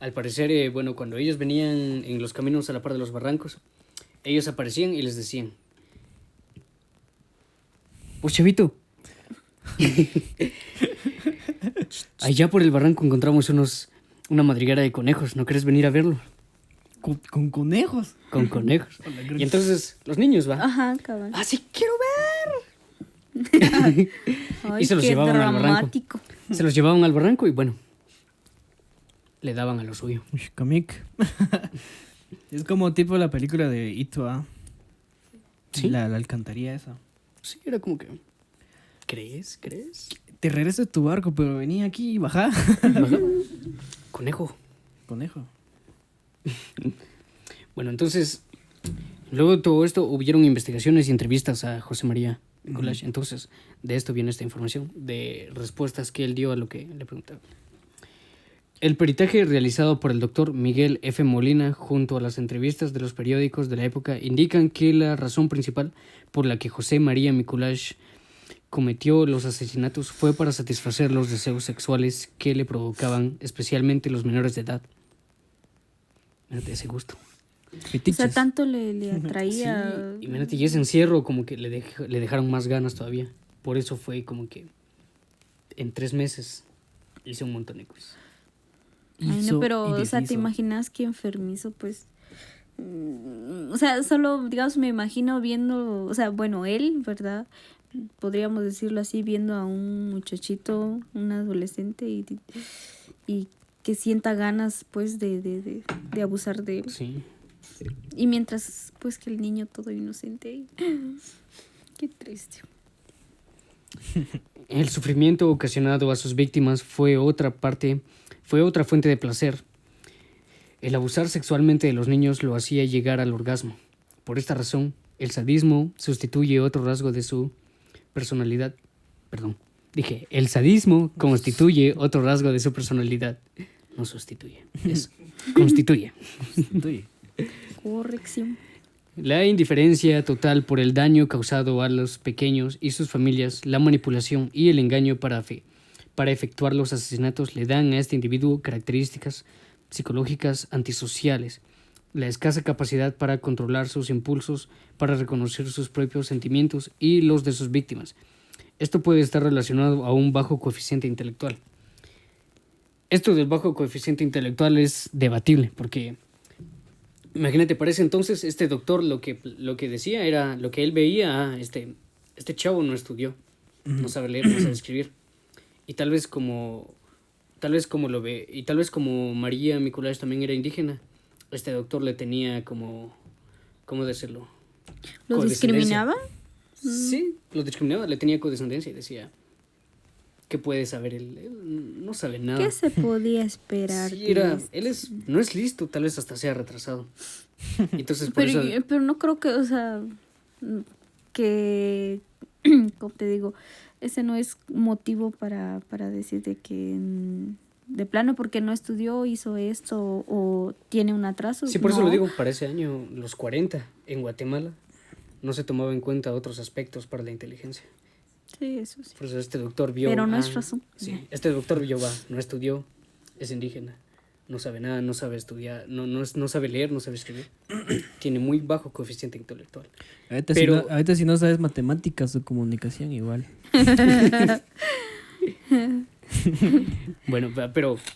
Al parecer, bueno, cuando ellos venían en los caminos a la par de los barrancos, ellos aparecían y les decían: pues chavito, allá por el barranco encontramos una madriguera de conejos, ¿no quieres venir a verlo? Con conejos. Con conejos. Y entonces los niños, ¿va? Ajá, cabal. ¡Ah, sí quiero ver! Ay, y se los qué llevaban al barranco. dramático. Se los llevaban al barranco y bueno, le daban a lo suyo. Uy, cómic. Es como tipo la película de Ito, ¿ah? Sí. La alcantarilla esa. Sí, era como que... ¿Crees? Te regreso a tu barco, pero venía aquí y bajá. Conejo. Conejo. Bueno, entonces, luego de todo esto hubieron investigaciones y entrevistas a José María Mikulash. Entonces, de esto viene esta información, de respuestas que él dio a lo que le preguntaban. El peritaje realizado por el doctor Miguel F. Molina junto a las entrevistas de los periódicos de la época indican que la razón principal por la que José María Mikulash cometió los asesinatos fue para satisfacer los deseos sexuales que le provocaban especialmente los menores de edad. Mírate ese gusto. O sea, tanto le atraía. Sí, y mírate, y ese encierro como que le dejaron más ganas todavía. Por eso fue como que en 3 meses hice un montón de cosas. Ay, no, pero, o sea, ¿te imaginas qué enfermizo? Pues, o sea, solo, digamos, me imagino viendo, o sea, bueno, él, ¿verdad? Podríamos decirlo así, viendo a un muchachito, un adolescente y que sienta ganas, pues, de abusar de él. Sí. Y mientras, pues, que el niño todo inocente. Qué triste. El sufrimiento ocasionado a sus víctimas fue otra fuente de placer. El abusar sexualmente de los niños lo hacía llegar al orgasmo. Por esta razón, el sadismo sustituye otro rasgo de su personalidad. Dije, el sadismo constituye otro rasgo de su personalidad. No sustituye, es constituye. Estoy. Corrección. La indiferencia total por el daño causado a los pequeños y sus familias, la manipulación y el engaño para efectuar los asesinatos le dan a este individuo características psicológicas antisociales, la escasa capacidad para controlar sus impulsos, para reconocer sus propios sentimientos y los de sus víctimas. Esto puede estar relacionado a un bajo coeficiente intelectual. Esto del bajo coeficiente intelectual es debatible, porque imagínate, para ese entonces este doctor lo que decía era lo que él veía, este chavo no estudió, no sabe leer, no sabe escribir. Y tal vez como lo ve, y tal vez como María Mikuláš también era indígena, este doctor le tenía como, ¿cómo decirlo? ¿Lo discriminaba? Sí, lo discriminaba, le tenía condescendencia y decía, ¿qué puede saber él? Él no sabe nada. ¿Qué se podía esperar? Sí, no es listo, tal vez hasta sea retrasado. Entonces, por pero, eso... pero no creo que, o sea, que, como te digo, ese no es motivo para decirte que de plano porque no estudió, hizo esto o tiene un atraso. Sí, por eso No. lo digo, para ese año, los 40, en Guatemala, no se tomaba en cuenta otros aspectos para la inteligencia. Sí, eso sí. Por eso este doctor vio... Pero no es razón. Sí, este doctor vio, no estudió, es indígena, no sabe nada, no sabe estudiar, no sabe leer, no sabe escribir. Tiene muy bajo coeficiente intelectual. Ahorita si no sabes matemáticas o comunicación, igual. Bueno,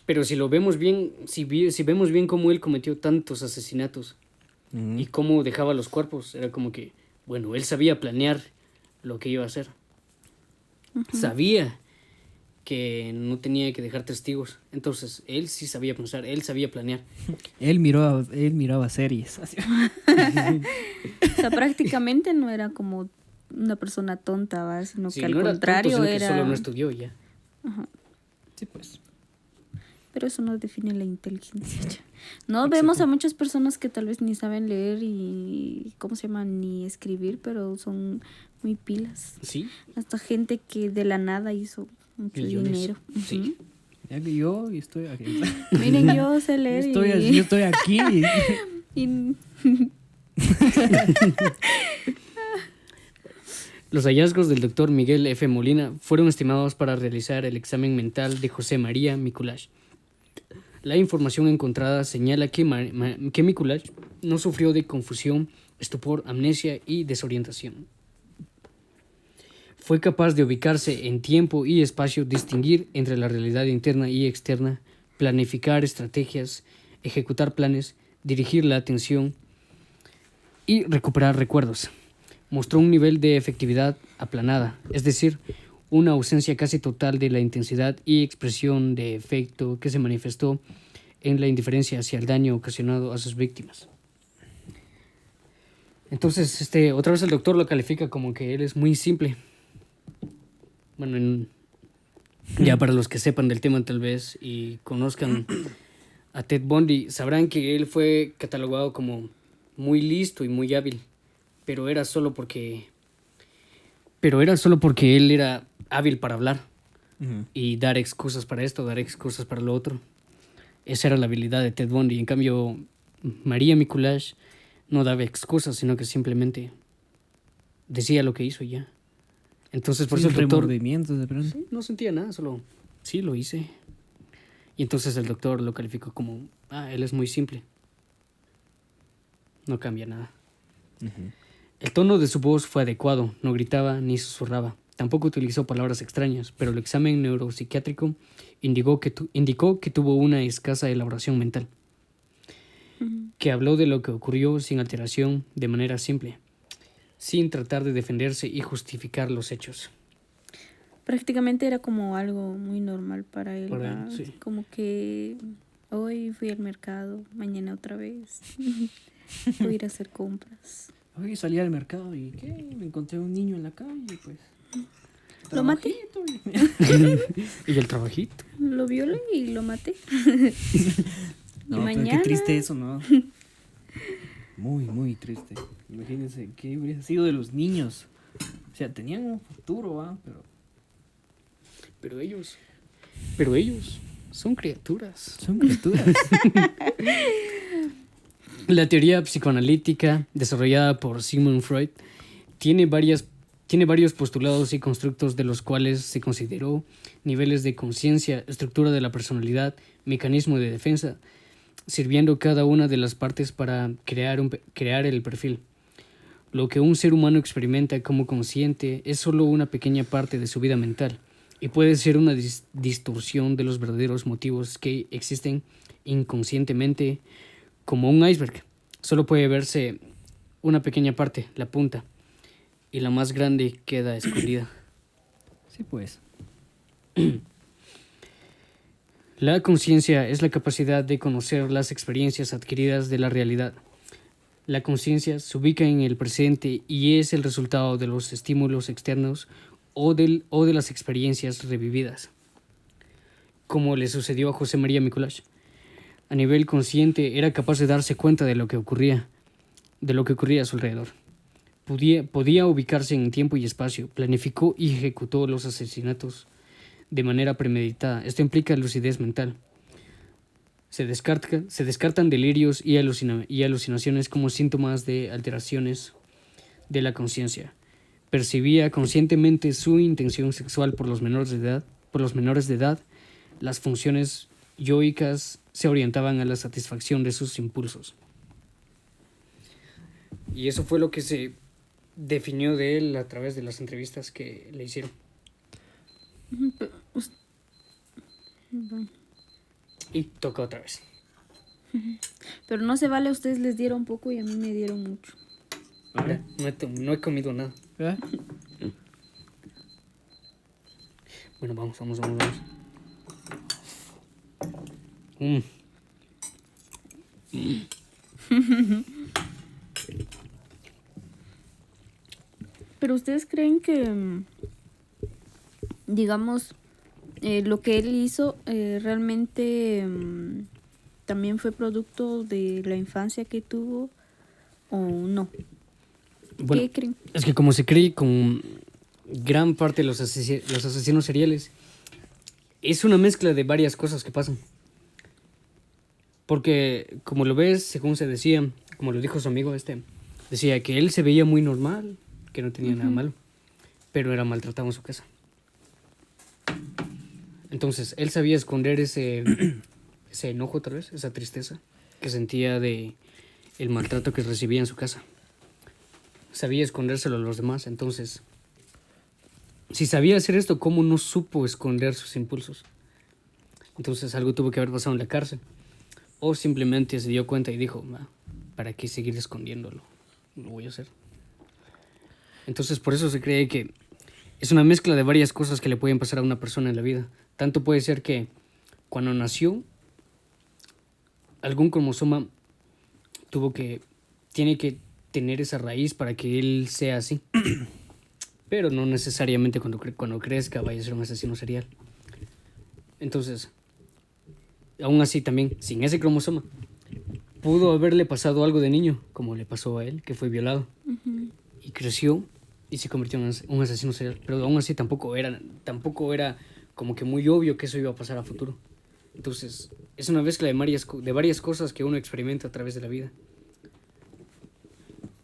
pero si lo vemos bien, si vemos bien cómo él cometió tantos asesinatos y cómo dejaba los cuerpos, era como que, bueno, él sabía planear lo que iba a hacer. Sabía que no tenía que dejar testigos. Entonces, él sí sabía pensar, él sabía planear. Él miraba series. O sea, prácticamente no era como una persona tonta, ¿va? Sino Sí, que al no era contrario tonto, sino era... que solo no estudió ya. Ajá. Sí, pues. Pero eso no define la inteligencia. No, vemos a muchas personas que tal vez ni saben leer y, ¿cómo se llama? Ni escribir, pero son muy pilas. Sí, Hasta gente que de la nada hizo mucho millones. dinero. Sí. Ya que yo estoy aquí. Miren, yo sé leer Yo estoy aquí. y- Los hallazgos del doctor Miguel F. Molina fueron estimados para realizar el examen mental de José María Mikuláš. La información encontrada señala que Mikuláš no sufrió de confusión, estupor, amnesia y desorientación. Fue capaz de ubicarse en tiempo y espacio, distinguir entre la realidad interna y externa, planificar estrategias, ejecutar planes, dirigir la atención y recuperar recuerdos. Mostró un nivel de efectividad aplanada, es decir, una ausencia casi total de la intensidad y expresión de efecto que se manifestó en la indiferencia hacia el daño ocasionado a sus víctimas. Entonces, otra vez el doctor lo califica como que él es muy simple. Bueno, ya para los que sepan del tema tal vez y conozcan a Ted Bundy, sabrán que él fue catalogado como muy listo y muy hábil, pero era solo porque él era hábil para hablar y dar excusas para esto, dar excusas para lo otro. Esa era la habilidad de Ted Bundy. En cambio, María Mikuláš no daba excusas, sino que simplemente decía lo que hizo y ya. Entonces, por eso el doctor... remordimientos de pronto. Sí, no sentía nada, solo sí lo hice. Y entonces el doctor lo calificó como, él es muy simple. No cambia nada. El tono de su voz fue adecuado, no gritaba ni susurraba. Tampoco utilizó palabras extrañas, pero el examen neuropsiquiátrico indicó que tuvo una escasa elaboración mental. Que habló de lo que ocurrió sin alteración, de manera simple, sin tratar de defenderse y justificar los hechos. prácticamente era como algo muy normal para él. Para él, ¿va? sí. Como que hoy fui al mercado, mañana otra vez. Voy a ir a hacer compras. Hoy salí al mercado y ¿qué? Me encontré un niño en la calle, pues. Lo maté. Y el trabajito. Lo violé y lo maté. No, y pero mañana... qué triste eso, ¿no? Muy, muy triste. Imagínense qué hubiera sido de los niños. O sea, tenían un futuro, ¿va? Pero Pero ellos son criaturas. Son criaturas. La teoría psicoanalítica desarrollada por Sigmund Freud tiene varios postulados y constructos de los cuales se consideró niveles de conciencia, estructura de la personalidad, mecanismo de defensa, sirviendo cada una de las partes para crear el perfil. Lo que un ser humano experimenta como consciente es solo una pequeña parte de su vida mental y puede ser una distorsión de los verdaderos motivos que existen inconscientemente, como un iceberg. Solo puede verse una pequeña parte, la punta, y la más grande queda escondida. Sí, pues. La conciencia es la capacidad de conocer las experiencias adquiridas de la realidad. La conciencia se ubica en el presente y es el resultado de los estímulos externos o de las experiencias revividas, como le sucedió a José María Mikuláš. A nivel consciente era capaz de darse cuenta de lo que ocurría a su alrededor. Podía ubicarse en tiempo y espacio, planificó y ejecutó los asesinatos de manera premeditada. Esto implica lucidez mental. Se descartan delirios y alucinaciones como síntomas de alteraciones de la conciencia. Percibía conscientemente su intención sexual por los menores de edad. Las funciones yoicas se orientaban a la satisfacción de sus impulsos. Y eso fue lo que se definió de él a través de las entrevistas que le hicieron. Y toca otra vez. Pero no se vale, a ustedes les dieron poco y a mí me dieron mucho. Mira, no he comido nada. ¿Eh? Bueno, vamos. Pero ustedes creen que, digamos, lo que él hizo realmente también fue producto de la infancia que tuvo o no. Bueno, ¿Qué creen? es que como se cree con gran parte de los asesinos seriales, es una mezcla de varias cosas que pasan. Porque, como lo ves, según se decía, como lo dijo su amigo decía que él se veía muy normal, que no tenía nada malo, pero era maltratado en su casa. Entonces, él sabía esconder ese enojo, tal vez, esa tristeza que sentía de el maltrato que recibía en su casa. Sabía escondérselo a los demás. Entonces, si sabía hacer esto, ¿cómo no supo esconder sus impulsos? Entonces, algo tuvo que haber pasado en la cárcel. O simplemente se dio cuenta y dijo, ¿para qué seguir escondiéndolo? Lo voy a hacer. Entonces, por eso se cree que es una mezcla de varias cosas que le pueden pasar a una persona en la vida. Tanto puede ser que cuando nació, algún cromosoma tiene que tener esa raíz para que él sea así. Pero no necesariamente cuando crezca vaya a ser un asesino serial. Entonces, aún así también, sin ese cromosoma, pudo haberle pasado algo de niño, como le pasó a él, que fue violado. Y creció y se convirtió en un asesino serial. Pero aún así tampoco era como que muy obvio que eso iba a pasar a futuro. Entonces, es una mezcla de varias cosas que uno experimenta a través de la vida.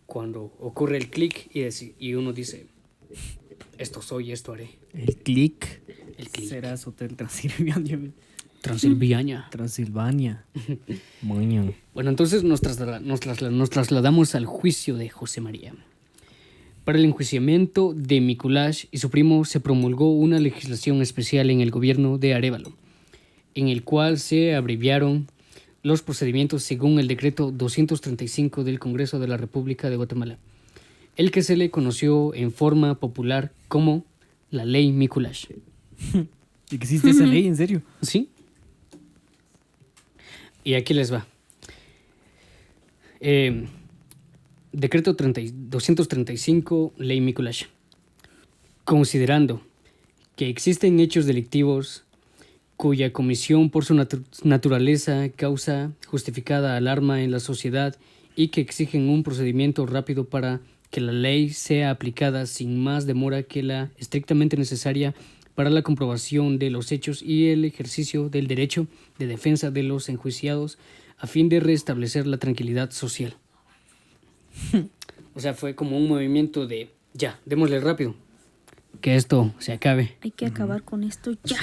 Cuando ocurre el clic y uno dice, esto soy, esto haré. El click. Serás Hotel Transilvania. Transilvania. Bueno, entonces nos trasladamos al juicio de José María. Para el enjuiciamiento de Mikuláš y su primo se promulgó una legislación especial en el gobierno de Arévalo, en el cual se abreviaron los procedimientos según el decreto 235 del Congreso de la República de Guatemala, el que se le conoció en forma popular como la Ley Mikuláš. ¿Existe esa ley, en serio? Sí. Y aquí les va. Decreto 235, Ley Mikuláš. Considerando que existen hechos delictivos cuya comisión por su naturaleza causa justificada alarma en la sociedad y que exigen un procedimiento rápido para que la ley sea aplicada sin más demora que la estrictamente necesaria para la comprobación de los hechos y el ejercicio del derecho de defensa de los enjuiciados a fin de restablecer la tranquilidad social. O sea, fue como un movimiento de, ya, démosle rápido, que esto se acabe. Hay que acabar con esto ya.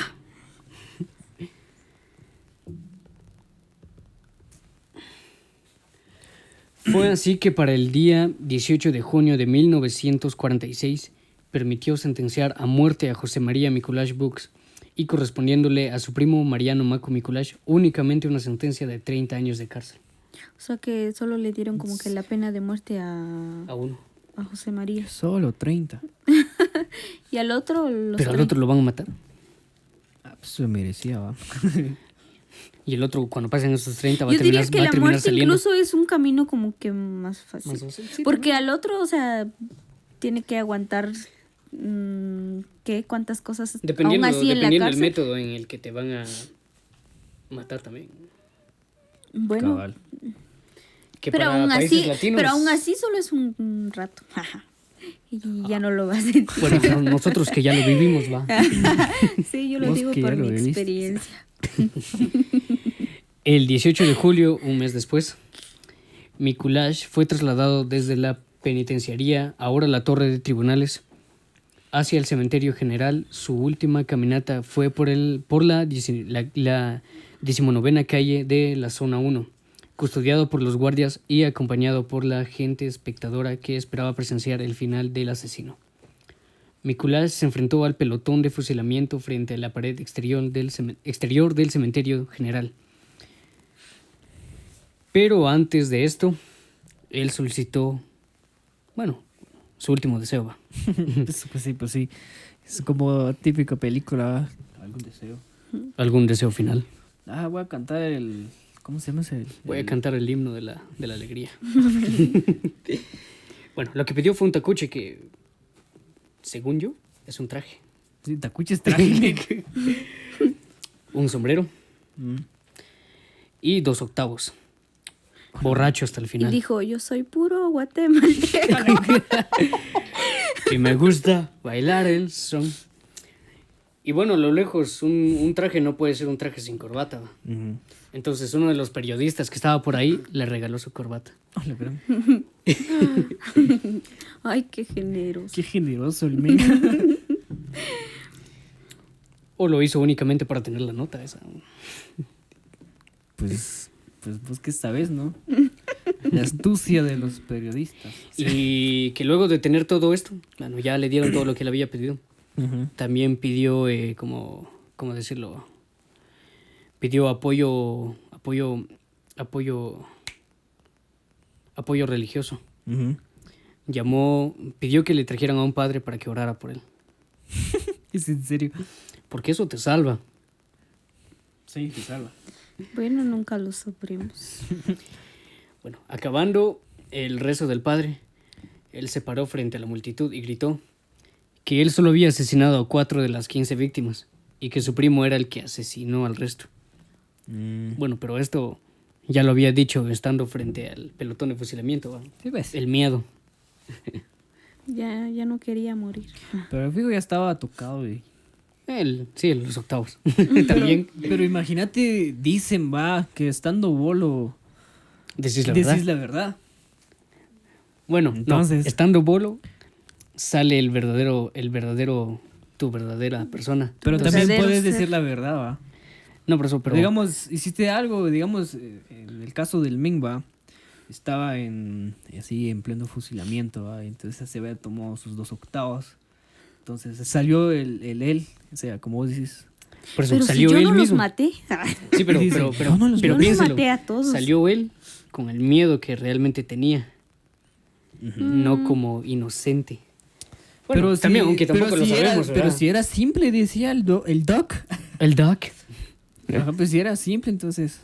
Fue así que para el día 18 de junio de 1946 permitió sentenciar a muerte a José María Mikuláš Bux y correspondiéndole a su primo Mariano Maco Mikuláš únicamente una sentencia de 30 años de cárcel. O sea que solo le dieron como que la pena de muerte A uno. a José María. Solo 30. Y al otro los Pero al 30. otro lo van a matar. Ah, pues se merecía, va. Y el otro, cuando pasen esos 30, va a Yo diría terminar, que va a la terminar muerte saliendo. incluso es un camino como que más fácil. Más fácil, sí, Porque al otro, o sea, tiene que aguantar ¿qué? ¿Cuántas cosas? Dependiendo, aún así en la dependiendo del cárcel. método en el que te van a matar también. Bueno, Cabal. Que pero para aún países así, latinos, pero aún así solo es un rato. Y ya no lo vas a sentir. bueno, pero nosotros que ya lo vivimos, va. Sí, yo lo Vos digo que ya por lo mi viviste. experiencia. El 18 de julio, un mes después, Mikuláš fue trasladado desde la penitenciaría, ahora la torre de tribunales, hacia el cementerio general. Su última caminata fue por la 19ª calle de la zona 1, custodiado por los guardias y acompañado por la gente espectadora que esperaba presenciar el final del asesino. Mikuláš se enfrentó al pelotón de fusilamiento frente a la pared exterior del cementerio general. Pero antes de esto, él solicitó, bueno, su último deseo, va. Pues sí. Es como típica película, ¿va? Algún deseo. Algún deseo final. Ah, voy a cantar el... ¿Cómo se llama ese? Voy a cantar el himno de la alegría. Bueno, lo que pidió fue un tacuche que, según yo, es un traje. Sí, tacuche es traje. Un sombrero Mm. y 2 octavos. Borracho hasta el Y final. dijo, yo soy puro guatemalteco. Y me gusta bailar el son. Y bueno, a lo lejos, un traje no puede ser un traje sin corbata, ¿va? Ujú. Entonces uno de los periodistas que estaba por ahí le regaló su corbata. Hola, pero... Ay, qué generoso. Qué generoso el men. O lo hizo únicamente para tener la nota esa. Pues vos qué sabes, ¿no? La astucia de los periodistas. Y que luego de tener todo esto, bueno, ya le dieron todo lo que le había pedido. Ujú. También pidió, ¿cómo decirlo? Pidió apoyo religioso. Ujú. Pidió que le trajeran a un padre para que orara por él. Es en serio. Porque eso te salva. Sí, te salva. Bueno, nunca lo sabremos. Bueno, acabando el rezo del padre, él se paró frente a la multitud y gritó que él solo había asesinado a 4 de las 15 víctimas y que su primo era el que asesinó al resto. Bueno, pero esto ya lo había dicho estando frente al pelotón de fusilamiento, ¿va? Sí, ves. El miedo. Ya no quería morir. Pero fijo ya estaba tocado, güey. Sí, los octavos. También Pero imagínate, dicen, va, que estando bolo decís la decís verdad. la verdad. Bueno, Entonces- no, estando bolo sale tu verdadera persona. Pero Tu también verdadero puedes ser. decir la verdad, va. No, por eso, pero Digamos, hiciste algo, digamos, en el caso del Mingba, estaba así en pleno fusilamiento, ¿va? Entonces se había tomado sus 2 octavos. Entonces salió él, o sea, como vos dices. por eso Pero salió si yo él no mismo. los maté. Sí, pero, Dice, pero, yo no los pero yo los piénselo. maté a todos. Salió él con el miedo que realmente tenía, no como inocente. Bueno, Pero también, si- aunque tampoco pero lo si sabemos, era, ¿verdad? pero si era simple, decía el doc. El Doc. Ajá, pues si era simple, entonces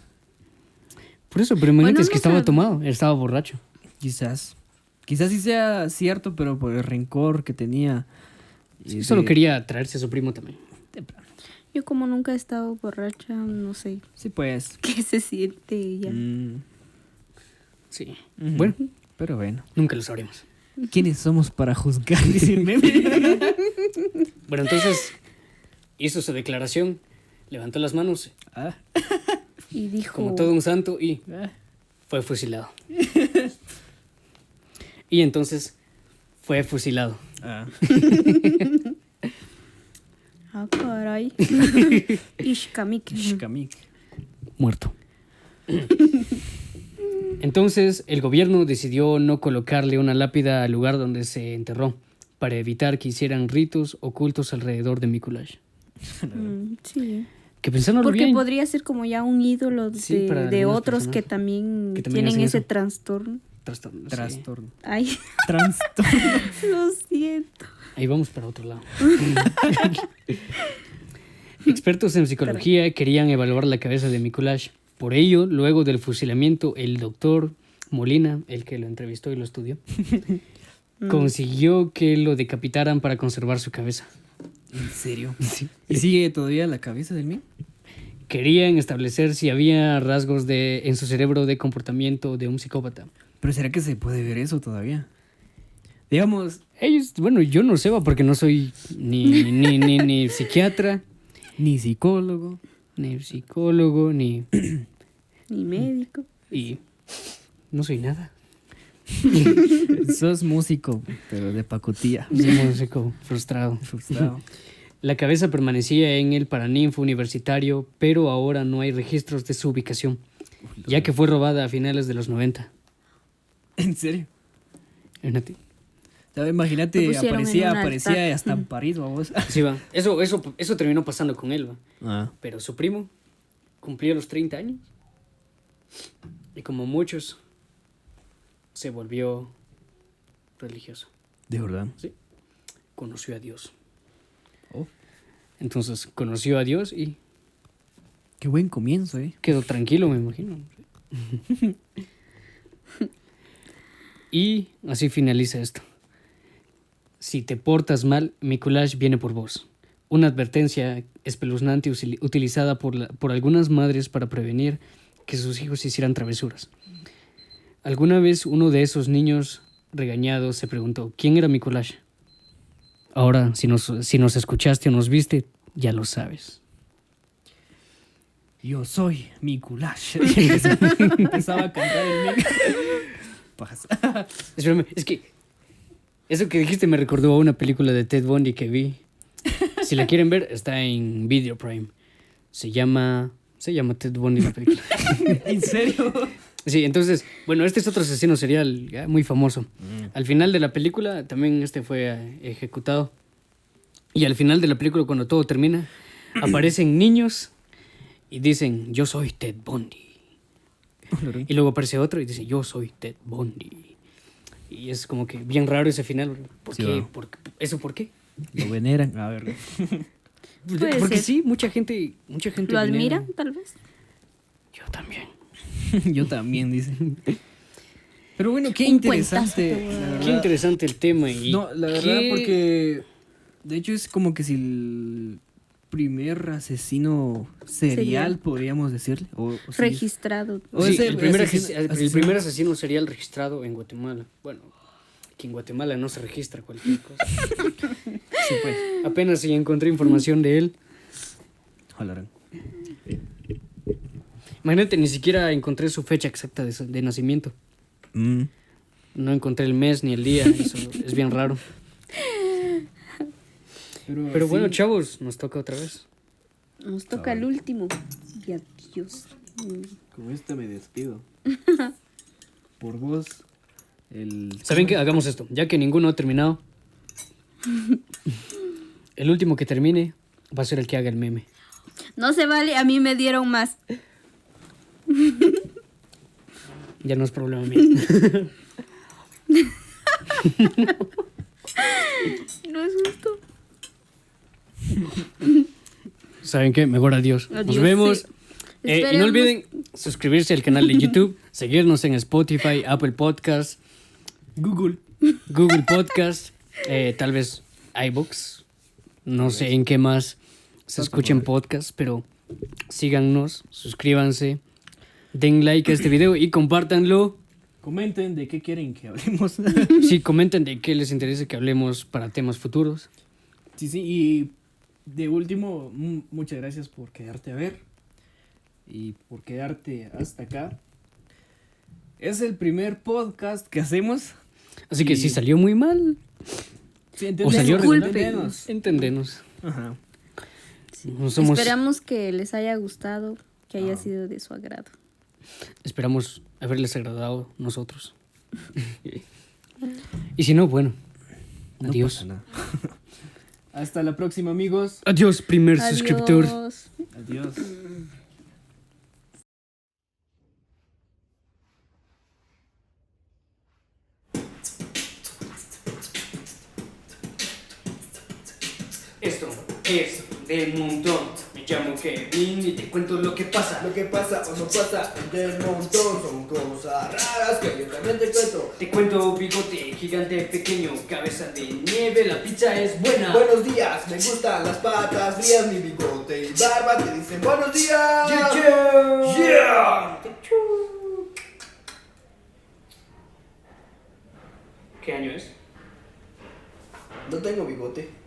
Por eso, pero imagínate, Bueno, es que no estaba sé. tomado, él estaba borracho. quizás sí sea cierto, pero por el rencor que tenía. Sí, y solo de- quería traerse a su primo también. Yo como nunca he estado borracha, no sé Sí, pues. qué se siente ya. Sí. Ujú. Bueno, Pero bueno. nunca lo sabremos. ¿Quiénes somos para juzgar? Dice el meme. Bueno, entonces, hizo su declaración, levantó las manos Ah, Y dijo... como todo un santo y ah. fue fusilado. Y entonces fue fusilado. Ah. Ah, caray. Ishkamik. Shkamik. Muerto. Entonces el gobierno decidió no colocarle una lápida al lugar donde se enterró para evitar que hicieran ritos ocultos alrededor de Mikulash. Sí. Que pensándolo Porque bien, podría ser como ya un ídolo Sí, para de algunas otros personas que también también tienen hacen ece eso. trastorno. trastorno, sí. Trastorno. Ay, Trastorno. lo siento. Ahí vamos para otro lado. Expertos en psicología querían evaluar la cabeza de Mikulash. Por ello, luego del fusilamiento, el doctor Molina, el que lo entrevistó y lo estudió, consiguió que lo decapitaran para conservar su cabeza. ¿En serio? Sí. ¿Y sigue todavía la cabeza del mío? Querían establecer si había rasgos en su cerebro de comportamiento de un psicópata. Pero ¿será que se puede ver eso todavía? Digamos, Ellos, bueno, yo no sé, porque no soy ni psiquiatra, ni psicólogo. ni psicólogo, Ni médico. y no soy nada. Sos músico, pero de pacotilla. Soy músico frustrado. Frustrado. La cabeza permanecía en el Paraninfo universitario, pero ahora no hay registros de su ubicación, ya que fue robada a finales de los 90. ¿En serio? Imagínate. ¿Sabes? Imagínate, Lo pusieron en un aparecía altar. hasta parido a vos. Sí, va. Eso terminó pasando con él, va. Ah. Pero su primo cumplió los 30 años y como muchos se volvió religioso. De verdad. Sí. Conoció a Dios. Oh, Entonces conoció a Dios y qué buen comienzo, quedó tranquilo, me imagino. Y así finaliza esto. Si te portas mal, Mikulash viene por vos. Una advertencia espeluznante utilizada por algunas madres para prevenir que sus hijos hicieran travesuras. Alguna vez uno de esos niños regañados se preguntó, ¿quién era Mikulash? Ahora, si nos escuchaste o nos viste, ya lo sabes. Yo soy Mikulash. Empezaba a cantar el meme. Pasa. Espérame, es que eso que dijiste me recordó a una película de Ted Bundy que vi. Si la quieren ver, está en Video Prime. Se llama Ted Bundy la película. ¿En serio? Sí, entonces, bueno, este es otro asesino serial muy famoso. Al final de la película también este fue ejecutado. Y al final de la película, cuando todo termina, aparecen niños y dicen, yo soy Ted Bundy. Y luego aparece otro y dice, yo soy Ted Bundy. Y es como que bien raro ese final. ¿Por Sí, qué? va. ¿Eso por qué? Lo veneran. A ver. Puede Porque ser. sí, mucha gente ¿Lo venera. admiran, tal vez? Yo también. Yo también, dice. Pero bueno, qué Un interesante. cuentazo te voy a la dar. Qué verdad. interesante el tema. Y No, la verdad, qué- porque de hecho es como que si el primer asesino serial, Serial. podríamos decirle. O si- Registrado. o Sí, ese el primer asesino- primer asesino serial registrado en Guatemala. Bueno, que en Guatemala no se registra cualquier cosa. Sí, pues. Apenas si encontré información de él. Jalarán. Imagínate, ni siquiera encontré su fecha exacta de nacimiento. Mm. No encontré el mes ni el día. Eso es bien raro. Pero bueno, sí, chavos, nos toca otra vez. Nos toca el último. Y adiós. con este me despido. Por vos, el... ¿Saben qué? Hagamos esto. Ya que ninguno ha terminado, el último que termine va a ser el que haga el meme. No se vale, a mí me dieron más. Ya no es problema mío. No es justo. ¿Saben qué? Mejor adiós. Nos Adiós, vemos. sí. Y no Esperemos- olviden suscribirse al canal de YouTube, seguirnos en Spotify, Apple Podcast, Google. Google Podcast, tal vez iBooks. No sé en qué más se escuchen podcasts, pero síganos, suscríbanse, den like a este video y compártanlo. Comenten de qué quieren que hablemos. Sí, comenten de qué les interesa que hablemos para temas futuros. Sí, y de último, muchas gracias por quedarte a ver y por quedarte hasta acá. Es el primer podcast que hacemos. Así que si salió muy mal, Sí, o salió entendemos. entendemos. Ajá. No somos- Esperamos que les haya gustado, que haya sido de su agrado. Esperamos haberles agradado nosotros. Y si no, bueno. No Adiós. pasa nada. Hasta la próxima, amigos. Adiós, primer suscriptor. Adiós. Adiós. Esto es del montón. Me llamo Kevin y te cuento lo que pasa. Lo que pasa o no pasa del montón son cosas raras que yo también te cuento. Te cuento bigote, gigante, pequeño, cabeza de nieve, la pizza es buena. Buenos días, me gustan las patas frías, mi bigote y barba te dicen buenos días. Yeah, yeah. Yeah. ¿Qué año es? No tengo bigote.